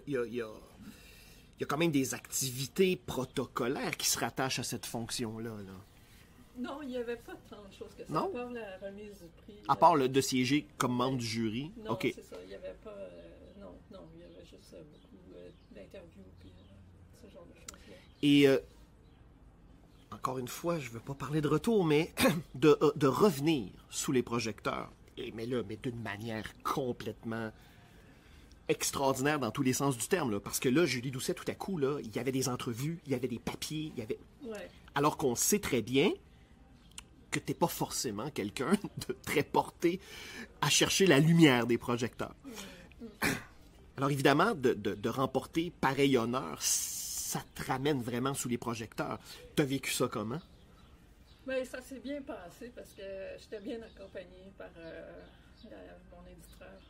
a quand même des activités protocolaires qui se rattachent à cette fonction-là. Là. Non, il n'y avait pas tant de choses que ça. Non? À part la remise du prix. À part de siéger comme membre du jury. Non, OK. c'est ça. Il n'y avait pas. Non, il y avait juste beaucoup d'interviews et ce genre de choses-là. Et encore une fois, je ne veux pas parler de retour, mais de revenir sous les projecteurs. Mais d'une manière complètement extraordinaire dans tous les sens du terme. Là, parce que là, Julie Doucet, tout à coup, là, il y avait des entrevues, il y avait des papiers, il y avait... Ouais. Alors qu'on sait très bien que tu n'es pas forcément quelqu'un de très porté à chercher la lumière des projecteurs. Alors évidemment, de remporter pareil honneur, ça te ramène vraiment sous les projecteurs. Tu as vécu ça comment? Mais ça s'est bien passé parce que j'étais bien accompagnée par mon éditeur,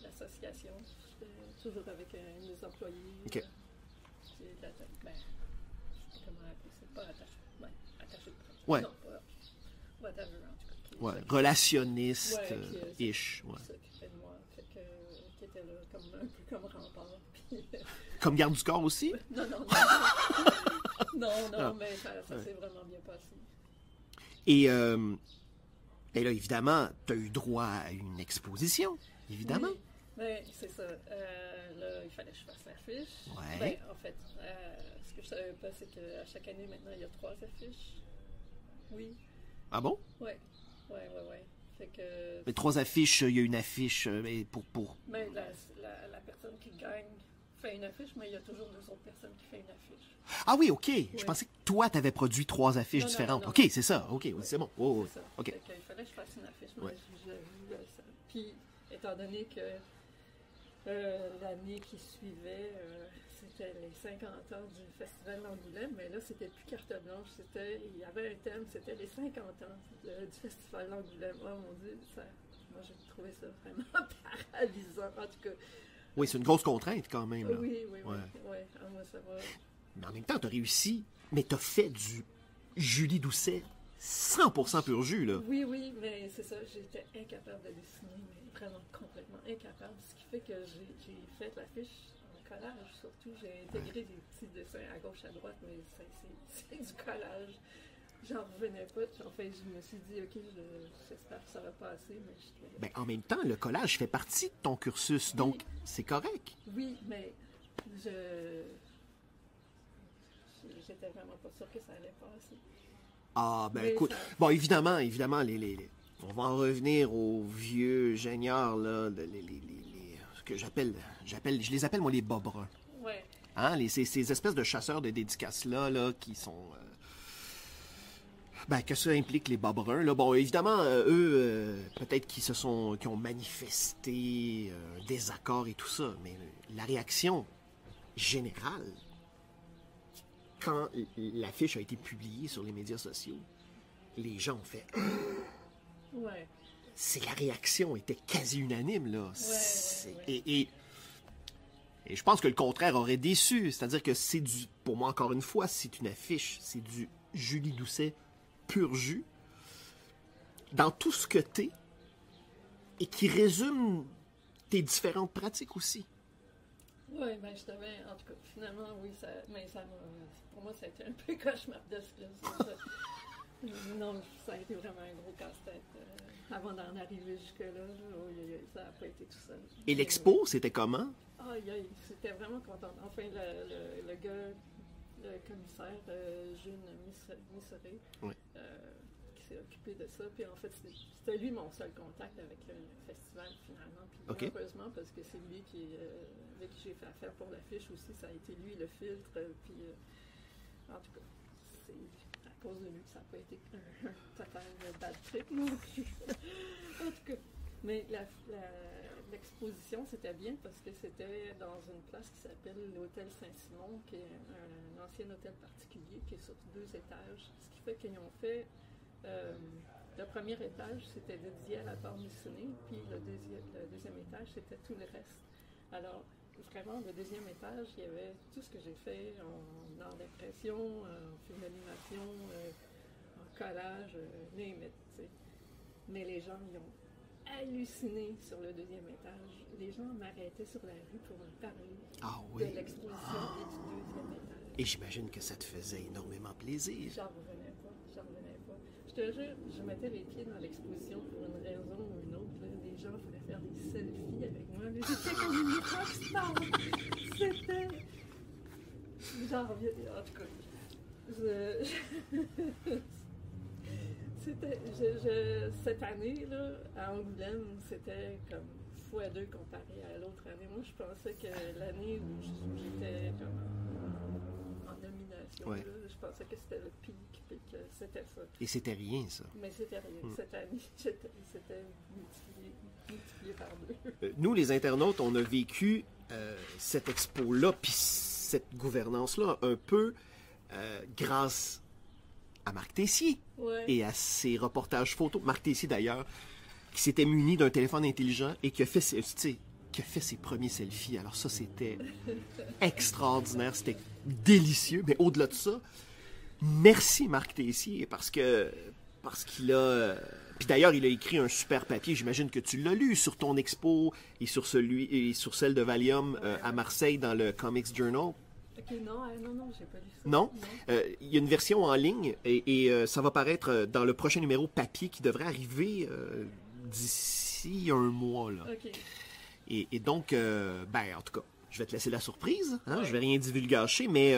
l'association. J'étais toujours avec un de mes employés. OK. Comment appeler ça? Pas attaché. Ouais, attaché de presse. Ouais. Non, pas. Whatever, en tout cas. Ouais, relationniste, Ouais, ish. Ouais. Qui s'occupait de moi. Fait que, qui était là un peu comme rempart. Puis, Comme garde du corps aussi? non. Mais ça s'est vraiment bien passé. Et là, évidemment, tu as eu droit à une exposition, évidemment. Oui, ben, c'est ça. Là, il fallait que je fasse l'affiche. Ouais. Ben, en fait, ce que je savais pas, c'est qu'à chaque année, maintenant, il y a 3 affiches. Oui. Ah bon? Oui. Fait que... Mais 3 affiches, il y a une affiche pour... Mais la personne qui gagne fait une affiche, mais il y a toujours 2 autres personnes qui font une affiche. Ah oui, OK. Je pensais que toi, tu avais produit 3 affiches Non, différentes. non. OK, c'est ça. OK, oui, c'est bon. Oh, C'est ça. OK. Fait qu'il fallait que je fasse une affiche, mais Ouais. j'ai vu ça. Puis, étant donné que l'année qui suivait, c'était les 50 ans du Festival d'Angoulême, mais là, c'était plus carte blanche. Il y avait un thème, c'était les 50 ans du Festival d'Angoulême. Oh mon Dieu, moi, j'ai trouvé ça vraiment paralysant. En tout cas, Oui, c'est une grosse contrainte quand même. Là. Oui, oui, Ouais. oui. Ouais. Ah, moi, ça va. Mais en même temps, tu as réussi, mais tu as fait du Julie Doucet 100% pur jus, là. Oui, oui, mais c'est ça, j'étais incapable de dessiner, mais vraiment complètement incapable. Ce qui fait que j'ai fait l'affiche en collage, surtout. J'ai intégré des petits dessins à gauche, à droite, mais c'est du collage. J'en revenais pas. Enfin, je me suis dit, OK, j'espère que ça va passer, mais je... Ben, en même temps, le collage fait partie de ton cursus, donc c'est correct. Oui, mais j'étais vraiment pas sûre que ça allait passer. Ah, ben Mais écoute, ça- bon, évidemment, on va en revenir aux vieux génieurs, là, ce que je les appelle, moi, les bas bruns. Ouais. Hein, ces espèces de chasseurs de dédicaces-là, là, qui sont... ben, que ça implique les bas bruns, là. Bon, évidemment, eux, peut-être qui ont manifesté un désaccord et tout ça, mais la réaction générale, quand l'affiche a été publiée sur les médias sociaux, les gens ont fait... Ouais. La réaction était quasi unanime, là. Ouais. Et je pense que le contraire aurait déçu. C'est-à-dire que pour moi, encore une fois, c'est une affiche. C'est du Julie Doucet pur jus. Dans tout ce que t'es. Et qui résume tes différentes pratiques aussi. Oui, ben je t'avais, en tout cas, finalement, oui, pour moi, ça a été un peu cauchemardesque. Non, ça a été vraiment un gros casse-tête avant d'en arriver jusque-là. Ça n'a pas été tout seul. Et l'expo, c'était comment? C'était vraiment content. Enfin, le gars, le commissaire, June Misseré, Ouais. qui s'est occupé de ça. Puis en fait, c'était lui mon seul contact avec le festival finalement. Puis OK. heureusement, parce que c'est lui avec qui j'ai fait affaire pour l'affiche aussi. Ça a été lui le filtre. Puis en tout cas, c'est à cause de lui que ça n'a pas été un total bad trip non plus. En tout cas. Mais l'exposition, c'était bien parce que c'était dans une place qui s'appelle l'Hôtel Saint-Simon, qui est un ancien hôtel particulier qui est sur 2 étages. Ce qui fait qu'ils ont fait le premier étage, c'était dédié à la bande dessinée, puis le deuxième étage, c'était tout le reste. Alors, vraiment, le deuxième étage, il y avait tout ce que j'ai fait en art d'impression, en film d'animation, en collage, name it, tu sais. Mais les gens, ils ont halluciné sur le deuxième étage. Les gens m'arrêtaient sur la rue pour me parler de l'exposition et du deuxième étage. Et j'imagine que ça te faisait énormément plaisir. J'en revenais pas. Je te jure, je mettais les pieds dans l'exposition pour une raison ou une autre. Là. Les gens voulaient faire des selfies avec moi. J'étais comme une rockstar. C'était... J'en reviens... En tout cas, cette année, là, à Angoulême, c'était comme x2 comparé à l'autre année. Moi, je pensais que l'année où j'étais comme en nomination, Ouais. là, je pensais que c'était le pic, puis que c'était ça. Et c'était rien, ça. Mais c'était rien. Cette année, c'était multiplié par 2. Nous, les internautes, on a vécu cette expo-là, puis cette gouvernance-là, un peu grâce à Marc Tessier et à ses reportages photos. Marc Tessier, d'ailleurs, qui s'était muni d'un téléphone intelligent et qui a fait ses premiers selfies. Alors ça, c'était extraordinaire, c'était délicieux. Mais au-delà de ça, merci Marc Tessier, parce qu'il a... Puis d'ailleurs, il a écrit un super papier, j'imagine que tu l'as lu, sur ton expo et sur celle de Valium à Marseille dans le Comics Journal. Ok, non, j'ai pas lu ça. Non? Il y a une version en ligne et ça va paraître dans le prochain numéro papier qui devrait arriver d'ici un mois. Là. Ok. Et donc, en tout cas, je vais te laisser la surprise. Hein? Ouais. Je vais rien divulgacher, mais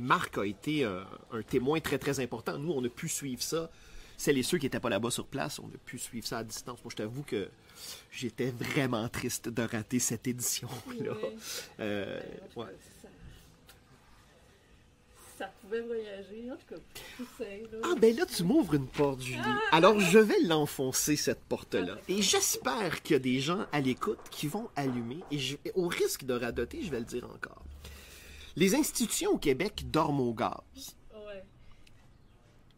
Marc a été un témoin très, très important. Nous, on a pu suivre ça. Celles et ceux qui n'étaient pas là-bas sur place, on a pu suivre ça à distance. Moi, je t'avoue que j'étais vraiment triste de rater cette édition-là. Ouais. Ça pouvait voyager, en tout cas, tu sais. Là. Ah, ben là, tu m'ouvres une porte, Julie. Alors, je vais l'enfoncer, cette porte-là. Et j'espère qu'il y a des gens à l'écoute qui vont allumer. Et au risque de radoter, je vais le dire encore. Les institutions au Québec dorment au gaz. Ouais.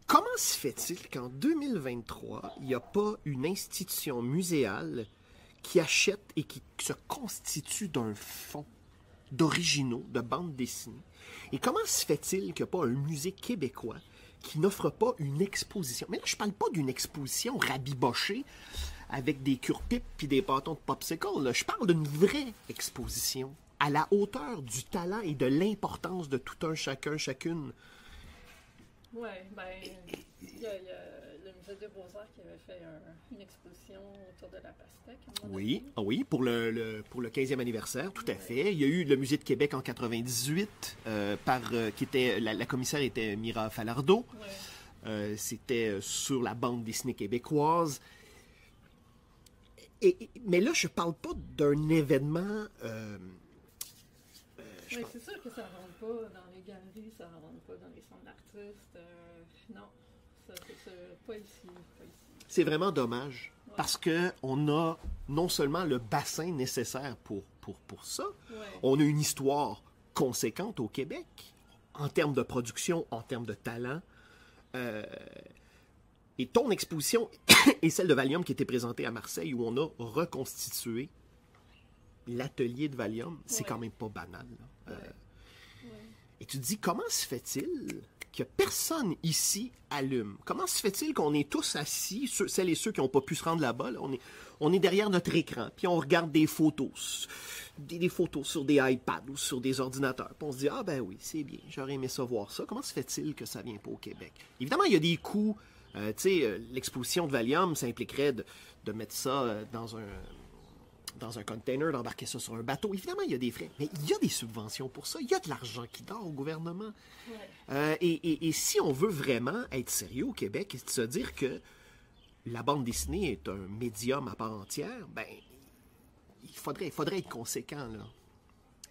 Comment se fait-il qu'en 2023, il n'y a pas une institution muséale qui achètent et qui se constituent d'un fonds d'originaux, de bandes dessinées. Et comment se fait-il qu'il n'y a pas un musée québécois qui n'offre pas une exposition? Mais là, je ne parle pas d'une exposition rabibochée avec des cure-pipes puis des bâtons de popsicle. Là. Je parle d'une vraie exposition à la hauteur du talent et de l'importance de tout un chacun, chacune. Oui, ben, il y a le Musée des Beaux-Arts qui avait fait une exposition autour de la pastèque. Oui, oui, pour le 15e anniversaire, tout à fait. Il y a eu le Musée de Québec en 98, qui était, la commissaire était Mira Falardeau. Ouais. C'était sur la bande dessinée québécoise. Mais là, je parle pas d'un événement... Oui, c'est sûr que ça ne rentre pas dans les galeries, ça ne rentre pas dans les centres d'artistes. Non, ça, c'est sûr, pas ici, pas ici. C'est vraiment dommage, parce qu'on a non seulement le bassin nécessaire pour ça, on a une histoire conséquente au Québec, en termes de production, en termes de talent. Et ton exposition est celle de Valium qui était présentée à Marseille, où on a reconstitué l'atelier de Valium. C'est quand même pas banal. Et tu te dis, comment se fait-il que personne ici allume? Comment se fait-il qu'on est tous assis, celles et ceux qui n'ont pas pu se rendre là-bas, là, on est derrière notre écran, puis on regarde des photos, des photos sur des iPads ou sur des ordinateurs, puis on se dit, ah ben oui, c'est bien, j'aurais aimé ça voir ça. Comment se fait-il que ça ne vient pas au Québec? Évidemment, il y a des coûts. Tu sais, l'exposition de Valium, ça impliquerait de mettre ça dans un container, d'embarquer ça sur un bateau. Évidemment, il y a des frais, mais il y a des subventions pour ça. Il y a de l'argent qui dort au gouvernement. Et si on veut vraiment être sérieux au Québec et se dire que la bande dessinée est un médium à part entière, ben il faudrait être conséquent, là.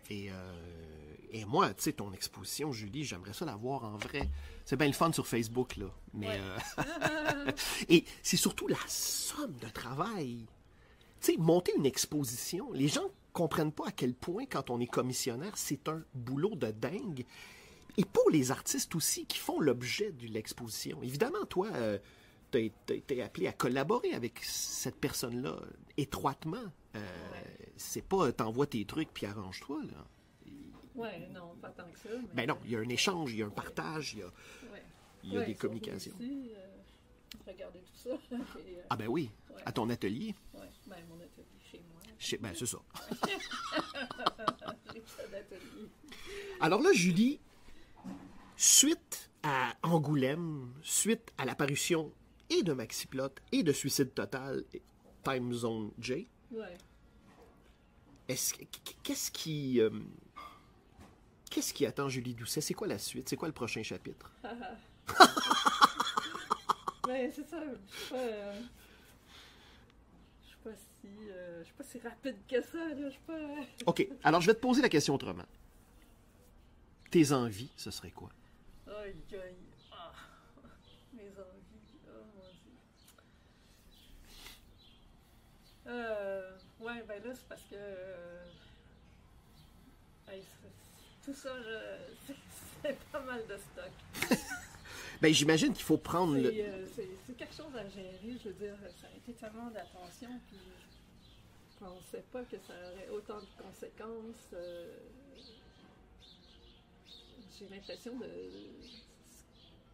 Et moi, tu sais, ton exposition, Julie, j'aimerais ça la voir en vrai. C'est bien le fun sur Facebook, là. Mais et c'est surtout la somme de travail. Tu sais, monter une exposition, les gens comprennent pas à quel point, quand on est commissionnaire, c'est un boulot de dingue. Et pour les artistes aussi, qui font l'objet de l'exposition. Évidemment, toi, tu as été appelé à collaborer avec cette personne-là étroitement. C'est pas t'envoies tes trucs puis arrange-toi, là. Oui, non, pas tant que ça. Mais... Ben non, il y a un échange, il y a un partage, il y a des communications. Aussi, regarder tout ça. Et, ah ben oui, à ton atelier. Oui, ben mon atelier chez moi. Ben c'est ça. J'ai pas d'atelier. Alors là, Julie, suite à Angoulême, suite à l'apparition et de Maxiplot et de Suicide Total, Time Zone J, qu'est-ce qui attend Julie Doucet? C'est quoi la suite? C'est quoi le prochain chapitre? Ben, c'est ça. Je suis pas si rapide que ça. Là. Je suis pas... OK. Alors, je vais te poser la question autrement. Tes envies, ce serait quoi? Aïe, aïe. Ah. Mes envies. Oh, mon Dieu. Ouais, ben là, c'est parce que... tout ça, c'est pas mal de stock. Ben, j'imagine qu'il faut prendre c'est quelque chose à gérer, je veux dire, ça a été tellement d'attention, puis je pensais pas que ça aurait autant de conséquences. J'ai l'impression de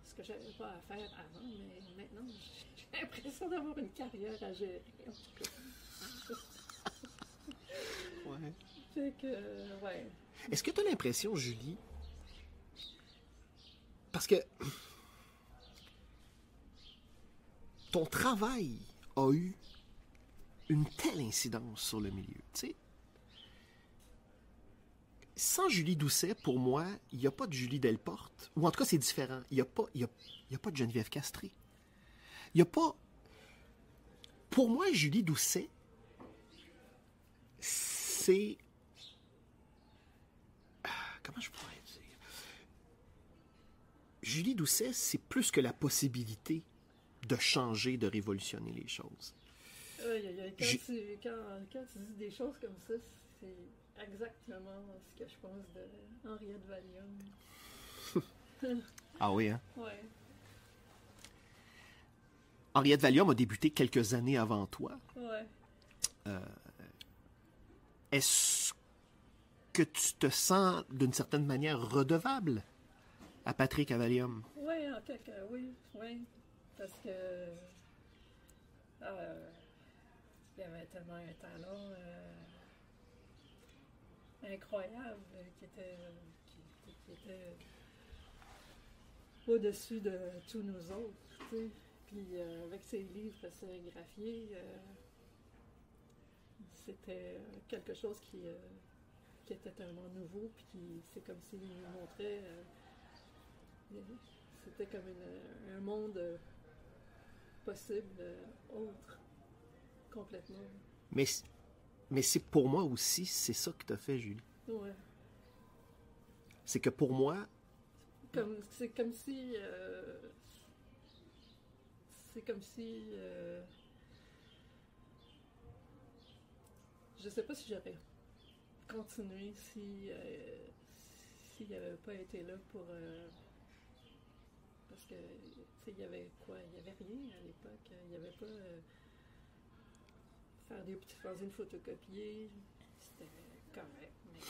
ce que j'avais pas à faire avant, mais maintenant, j'ai l'impression d'avoir une carrière à gérer, en tout cas. Ouais. Fait que, ouais. Est-ce que tu as l'impression, Julie, parce que ton travail a eu une telle incidence sur le milieu, tu sais. Sans Julie Doucet, pour moi, il n'y a pas de Julie Delporte. Ou en tout cas, c'est différent. Il n'y a pas de Geneviève Castré. Il n'y a pas... Pour moi, Julie Doucet, c'est... Comment je pourrais dire? Julie Doucet, c'est plus que la possibilité de changer, de révolutionner les choses. Quand tu dis des choses comme ça, c'est exactement ce que je pense de Henriette Valium. Ah oui, hein? Ouais. Henriette Valium a débuté quelques années avant toi. Ouais. est-ce que tu te sens d'une certaine manière redevable à Patrick Avalium? Oui, en quelque oui, oui. Parce que il y avait tellement un talent incroyable qui était au-dessus de tous nous autres, tu sais. Puis avec ses livres sérigraphiés, c'était quelque chose qui était tellement nouveau, puis c'est comme s'il nous montrait, c'était comme un monde possible, autre, complètement. Mais c'est pour moi aussi, c'est ça que tu as fait, Julie. Ouais. C'est que pour moi, C'est comme si je sais pas si j'aurais continué s'il n'avait pas été là pour parce que il y avait quoi, il y avait rien à l'époque, il n'y avait pas faire des petits fanzines photocopiés, c'était correct, mais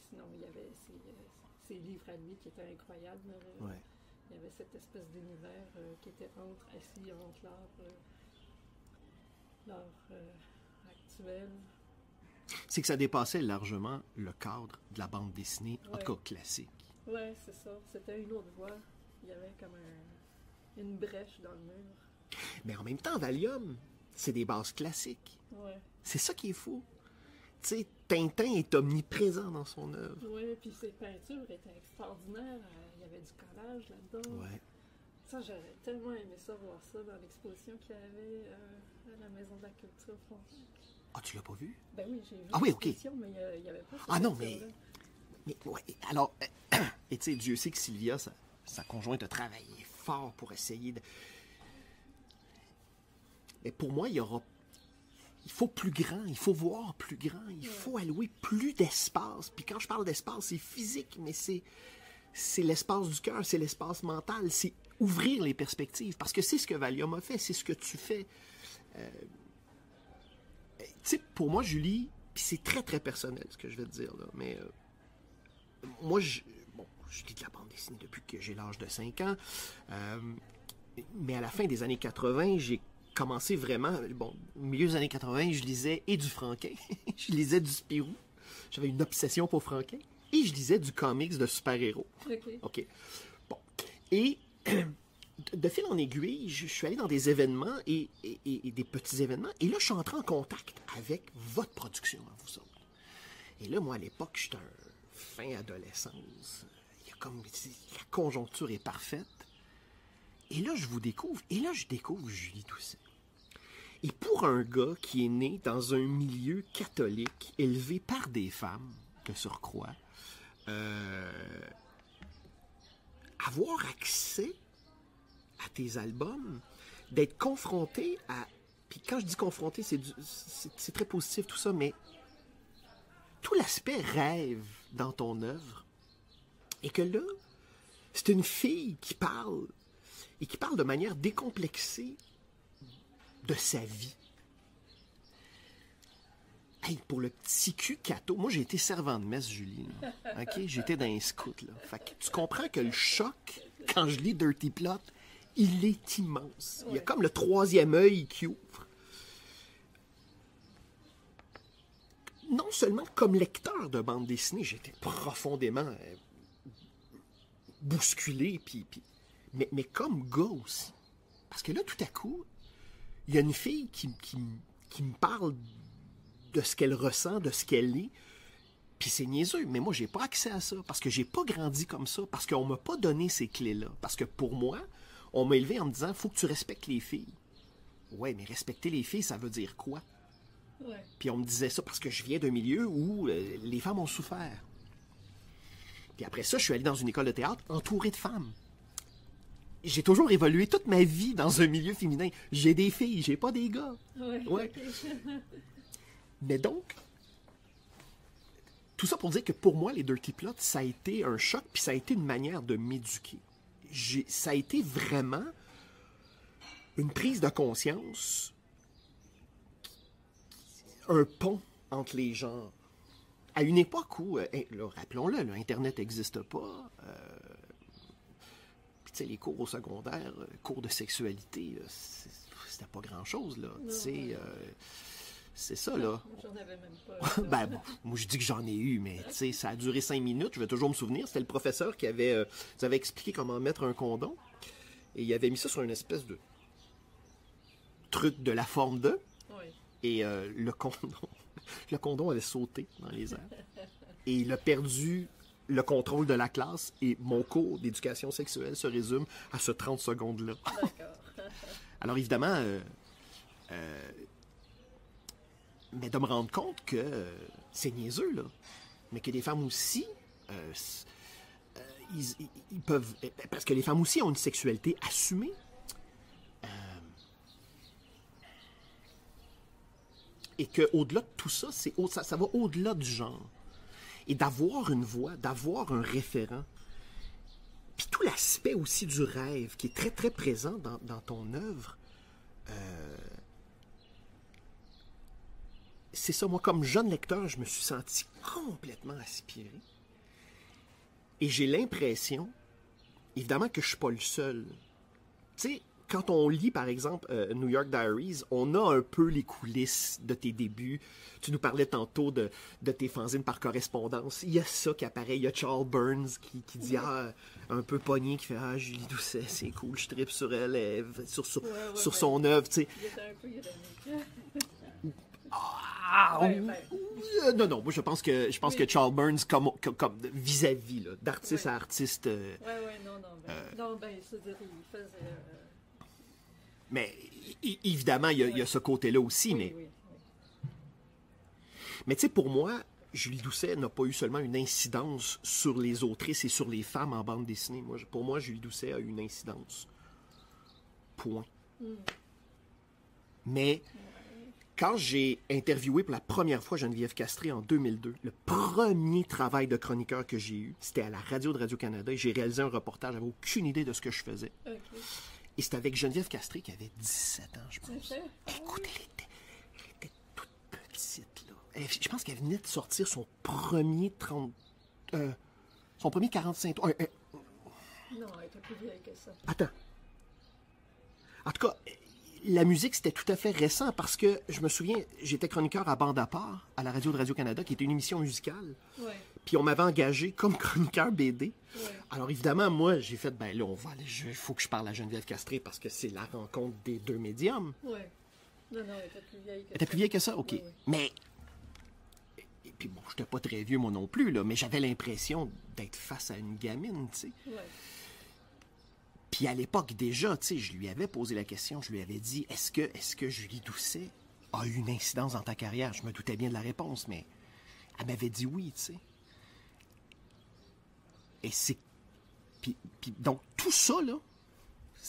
sinon il y avait ces livres à lui qui étaient incroyables. ouais. Il y avait cette espèce d'univers qui était assis entre l'art actuel. C'est que ça dépassait largement le cadre de la bande dessinée, en tout cas classique. Oui, c'est ça. C'était une autre voie. Il y avait comme une brèche dans le mur. Mais en même temps, Valium, c'est des bases classiques. Ouais. C'est ça qui est fou. Tu sais, Tintin est omniprésent dans son œuvre. Oui, puis ses peintures étaient extraordinaires. Il y avait du collage là-dedans. Ouais. Ça, j'aurais tellement aimé ça, voir ça dans l'exposition qu'il y avait à la Maison de la Culture Frontenac. Ah, tu l'as pas vu? Ben oui, j'ai vu Ah oui, ok. l'exposition, mais il n'y avait pas cette Ah non, peinture-là. mais ouais, alors, et tu sais, Dieu sait que Sylvia, sa conjointe, a travaillé fort pour essayer de... Mais pour moi, il faut plus grand, il faut voir plus grand, il faut allouer plus d'espace. Puis quand je parle d'espace, c'est physique, mais c'est l'espace du cœur, c'est l'espace mental, c'est ouvrir les perspectives. Parce que c'est ce que Valium a fait, c'est ce que tu fais. Tu sais, pour moi, Julie, puis c'est très, très personnel ce que je vais te dire, là, mais moi, je lis de la bande dessinée depuis que j'ai l'âge de 5 ans, mais à la fin des années 80, j'ai commencé vraiment, bon, au milieu des années 80, je lisais et du Franquin, je lisais du Spirou, j'avais une obsession pour Franquin, et je lisais du comics de super-héros. OK. Bon. Et de fil en aiguille, je suis allé dans des événements et des petits événements, et là, je suis entré en contact avec votre production, à vous autres. Et là, moi, à l'époque, j'étais un fin adolescence. Il y a comme... La conjoncture est parfaite. Et là, je vous découvre. Et là, je découvre Julie Doucet. Et pour un gars qui est né dans un milieu catholique, élevé par des femmes, de surcroît, avoir accès à tes albums, d'être confronté à... Puis quand je dis confronté, c'est très positif tout ça, mais tout l'aspect rêve dans ton œuvre, et que là, c'est une fille qui parle, et qui parle de manière décomplexée de sa vie. Hey, pour le petit cul Cato, moi j'ai été servant de messe, Julie. Là. OK? J'étais dans un scout. Là. Fait que tu comprends que le choc, quand je lis Dirty Plot, il est immense. Il y a comme le troisième œil qui ouvre. Non seulement comme lecteur de bande dessinée, j'étais profondément bousculé, mais comme gars aussi. Parce que là, tout à coup, il y a une fille qui me parle de ce qu'elle ressent, de ce qu'elle est, puis c'est niaiseux, mais moi, j'ai pas accès à ça, parce que j'ai pas grandi comme ça, parce qu'on m'a pas donné ces clés-là. Parce que pour moi, on m'a élevé en me disant, faut que tu respectes les filles. Ouais, mais respecter les filles, ça veut dire quoi? Ouais. Puis on me disait ça parce que je viens d'un milieu où les femmes ont souffert. Puis après ça, je suis allé dans une école de théâtre entouré de femmes. J'ai toujours évolué toute ma vie dans un milieu féminin. J'ai des filles, j'ai pas des gars. Ouais. Ouais. Okay. Mais donc, tout ça pour dire que pour moi, les Dirty Plots, ça a été un choc, puis ça a été une manière de m'éduquer. Ça a été vraiment une prise de conscience un pont entre les genres. À une époque où, là, rappelons-le, là, Internet n'existe pas. Puis, tu sais, les cours au secondaire, cours de sexualité, c'était pas grand-chose, là. Tu sais, c'est ça, là. J'en avais même pas. Ben, bon, moi, je dis que j'en ai eu, mais, tu sais, ça a duré 5 minutes. Je vais toujours me souvenir. C'était le professeur qui nous avait expliqué comment mettre un condom. Et il avait mis ça sur une espèce de truc de la forme de. Oui. Et le condom avait sauté dans les airs. Et il a perdu le contrôle de la classe. Et mon cours d'éducation sexuelle se résume à ce 30 secondes-là. D'accord. Alors évidemment, mais de me rendre compte que c'est niaiseux, là. Mais que les femmes aussi, ils peuvent... Parce que les femmes aussi ont une sexualité assumée. Et qu'au-delà de tout ça, ça va au-delà du genre. Et d'avoir une voix, d'avoir un référent. Puis tout l'aspect aussi du rêve qui est très, très présent dans ton œuvre. C'est ça, moi, comme jeune lecteur, je me suis senti complètement aspiré. Et j'ai l'impression, évidemment, que je ne suis pas le seul. Tu sais, quand on lit, par exemple, New York Diaries, on a un peu les coulisses de tes débuts. Tu nous parlais tantôt de tes fanzines par correspondance. Il y a ça qui apparaît. Il y a Charles Burns qui dit, un peu pogné, qui fait, Julie Doucet, c'est cool, je tripe sur elle, sur son œuvre, tu sais. Il était un peu ironique. Non, moi je pense que Charles Burns, comme vis-à-vis, là, d'artiste à artiste. Non, c'est-à-dire, il faisait. Mais évidemment, il y a ce côté-là aussi, mais. Oui. Mais tu sais, pour moi, Julie Doucet n'a pas eu seulement une incidence sur les autrices et sur les femmes en bande dessinée. Pour moi, Julie Doucet a eu une incidence. Point. Mais quand j'ai interviewé pour la première fois Geneviève Castré en 2002, le premier travail de chroniqueur que j'ai eu, c'était à la radio de Radio-Canada et j'ai réalisé un reportage. J'avais aucune idée de ce que je faisais. Okay. Et c'était avec Geneviève Castré qui avait 17 ans, je pense. Écoute, elle était toute petite, là. Je pense qu'elle venait de sortir son premier 45 tours. Non, elle était plus vieille que ça. Attends. En tout cas, la musique, c'était tout à fait récent parce que, je me souviens, j'étais chroniqueur à Bande à part, à la radio de Radio-Canada, qui était une émission musicale. Ouais. Puis on m'avait engagé comme chroniqueur BD. Ouais. Alors évidemment, moi, j'ai fait, ben là, il faut que je parle à Geneviève Castré parce que c'est la rencontre des deux médiums. Oui. Non, elle était plus vieille que ça. Elle était plus vieille que ça? OK. Oui. Mais, et puis bon, j'étais pas très vieux moi non plus, là, mais j'avais l'impression d'être face à une gamine, tu sais. Ouais. Puis à l'époque déjà, tu sais, je lui avais posé la question, je lui avais dit, est-ce que Julie Doucet a eu une incidence dans ta carrière? Je me doutais bien de la réponse, mais elle m'avait dit oui, tu sais. Et c'est... Puis donc, tout ça, là,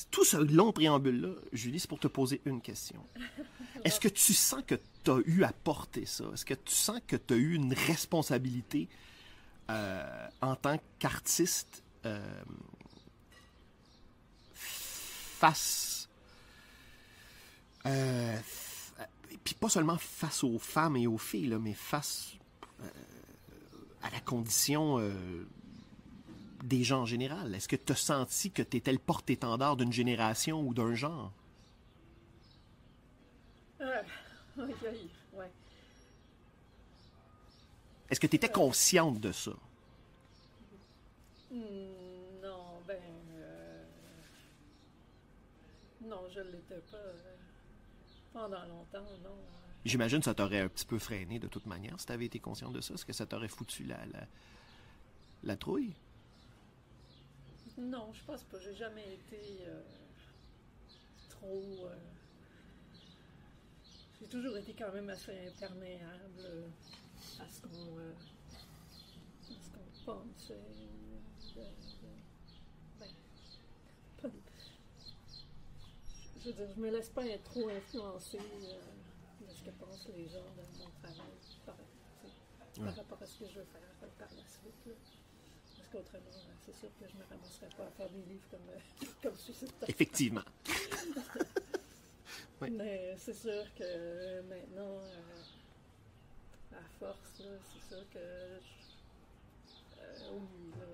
tout ce long préambule-là, Julie, c'est pour te poser une question. Est-ce que tu sens que tu as eu à porter ça? Est-ce que tu sens que tu as eu une responsabilité en tant qu'artiste face... puis pas seulement face aux femmes et aux filles, là, mais face à la condition des gens en général. Est-ce que tu as senti que tu étais le porte-étendard d'une génération ou d'un genre? Ouais. Est-ce que tu étais consciente de ça? Non, non, je ne l'étais pas pendant longtemps, non. J'imagine que ça t'aurait un petit peu freiné de toute manière si tu avais été consciente de ça. Est-ce que ça t'aurait foutu la trouille? Non, je pense pas. J'ai jamais été trop... J'ai toujours été quand même assez imperméable à ce qu'on pense. Je veux dire, je me laisse pas être trop influencée de ce que pensent les gens de mon travail par rapport à ce que je veux faire par la suite. Là. Parce qu'autrement, c'est sûr que je ne me ramasserais pas à faire des livres comme Suicide Talk. Effectivement. Oui. Mais c'est sûr que maintenant, à force, là, c'est sûr que oui, là,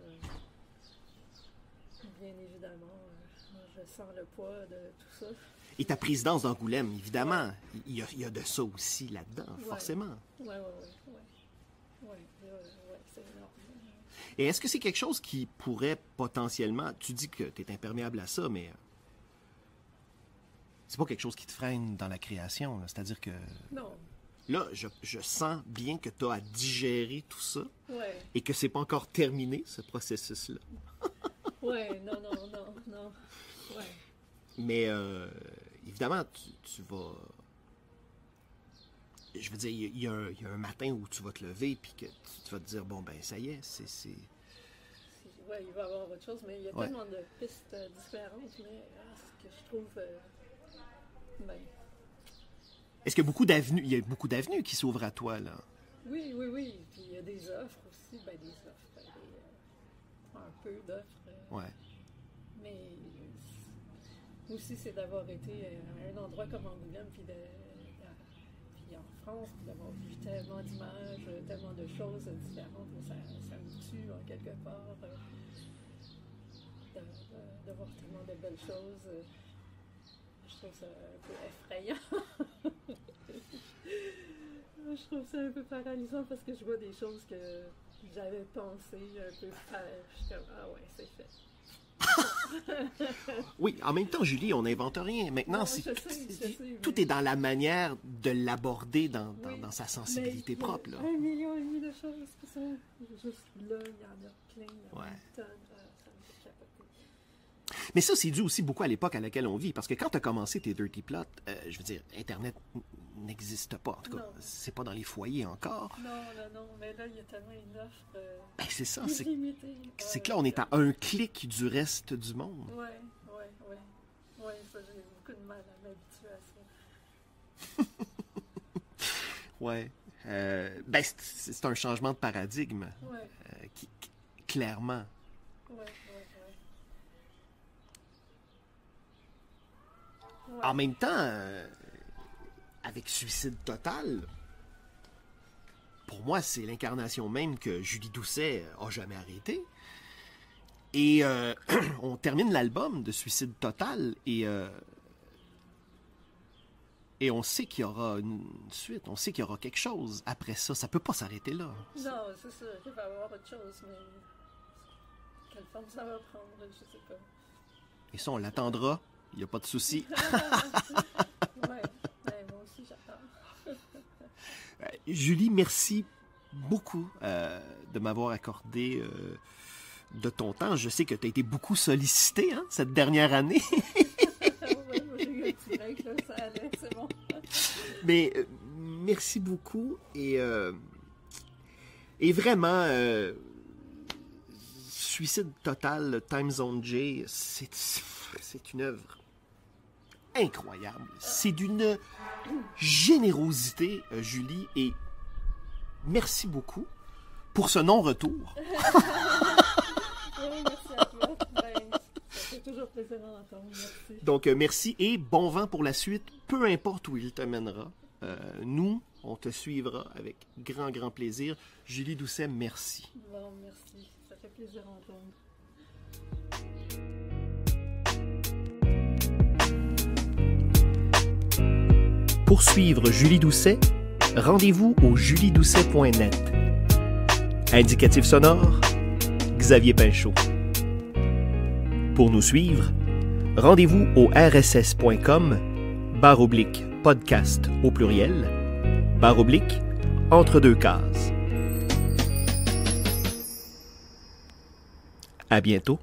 bien évidemment, je sens le poids de tout ça. Et ta présidence d'Angoulême, évidemment, il y a de ça aussi là-dedans, forcément. Oui, c'est énorme. Et est-ce que c'est quelque chose qui pourrait potentiellement... Tu dis que tu es imperméable à ça, mais c'est pas quelque chose qui te freine dans la création, là. C'est-à-dire que... Non. Là, je sens bien que tu as à digérer tout ça Ouais. et que c'est pas encore terminé, ce processus-là. Oui, non. Ouais. Mais évidemment, tu vas... Je veux dire, il y a un matin où tu vas te lever puis que tu vas te dire, bon, ben ça y est, c'est... Oui, il va y avoir autre chose, mais il y a tellement de pistes différentes, mais ce que je trouve... Est-ce qu'il y a beaucoup d'avenues? Il y a beaucoup d'avenues qui s'ouvrent à toi, là. Oui. Puis il y a des offres aussi, des offres, un peu d'offres. Ouais. Mais aussi, c'est d'avoir été à un endroit comme Angoulême, puis en France, puis d'avoir vu tellement d'images, tellement de choses différentes. Ça me tue, en quelque part, de voir tellement de belles choses. Je trouve ça un peu effrayant. Je trouve ça un peu paralysant parce que je vois des choses que j'avais pensé un peu faire. Je suis comme, ah ouais, c'est fait. Oui, en même temps, Julie, on n'invente rien. Maintenant, non, je sais, tout est dans la manière de l'aborder dans sa sensibilité propre. Là. 1,5 million de choses qui sont juste là, il y en a plein, il y en a une tonne, ça me fait capoter. Mais ça, c'est dû aussi beaucoup à l'époque à laquelle on vit. Parce que quand tu as commencé tes Dirty Plots, je veux dire, Internet n'existe pas. En tout cas, c'est pas dans les foyers encore. Non, mais là, il y a tellement une offre c'est ça, illimitée. C'est que là, on est à un clic du reste du monde. Oui, ça, j'ai beaucoup de mal à m'habituer à ça. Ouais. C'est un changement de paradigme. Ouais. Clairement. Ouais. En même temps, avec Suicide Total, pour moi, c'est l'incarnation même que Julie Doucet a jamais arrêté. Et on termine l'album de Suicide Total et on sait qu'il y aura une suite, on sait qu'il y aura quelque chose après ça. Ça peut pas s'arrêter là. Non, c'est sûr qu'il va y avoir autre chose, mais quelle forme ça va prendre, je sais pas. Et ça, on l'attendra. Il n'y a pas de souci. Ouais, moi aussi, j'attends. Julie, merci beaucoup de m'avoir accordé de ton temps. Je sais que tu as été beaucoup sollicitée cette dernière année. Oui, moi j'ai eu un petit break, là, ça allait, c'est bon. Mais merci beaucoup et vraiment, Suicide Total, Time Zone J, c'est une œuvre incroyable. C'est d'une générosité, Julie, et merci beaucoup pour ce non-retour. Oui, merci à toi. Ça fait toujours plaisir d'entendre. Merci. Donc, merci et bon vent pour la suite, peu importe où il te mènera. Nous, on te suivra avec grand plaisir. Julie Doucet, merci. Bon, merci. Ça fait plaisir d'entendre. Pour suivre Julie Doucet, rendez-vous au juliedoucet.net. Indicatif sonore, Xavier Pinchot. Pour nous suivre, rendez-vous au rss.com/podcast au pluriel, entre deux cases. À bientôt.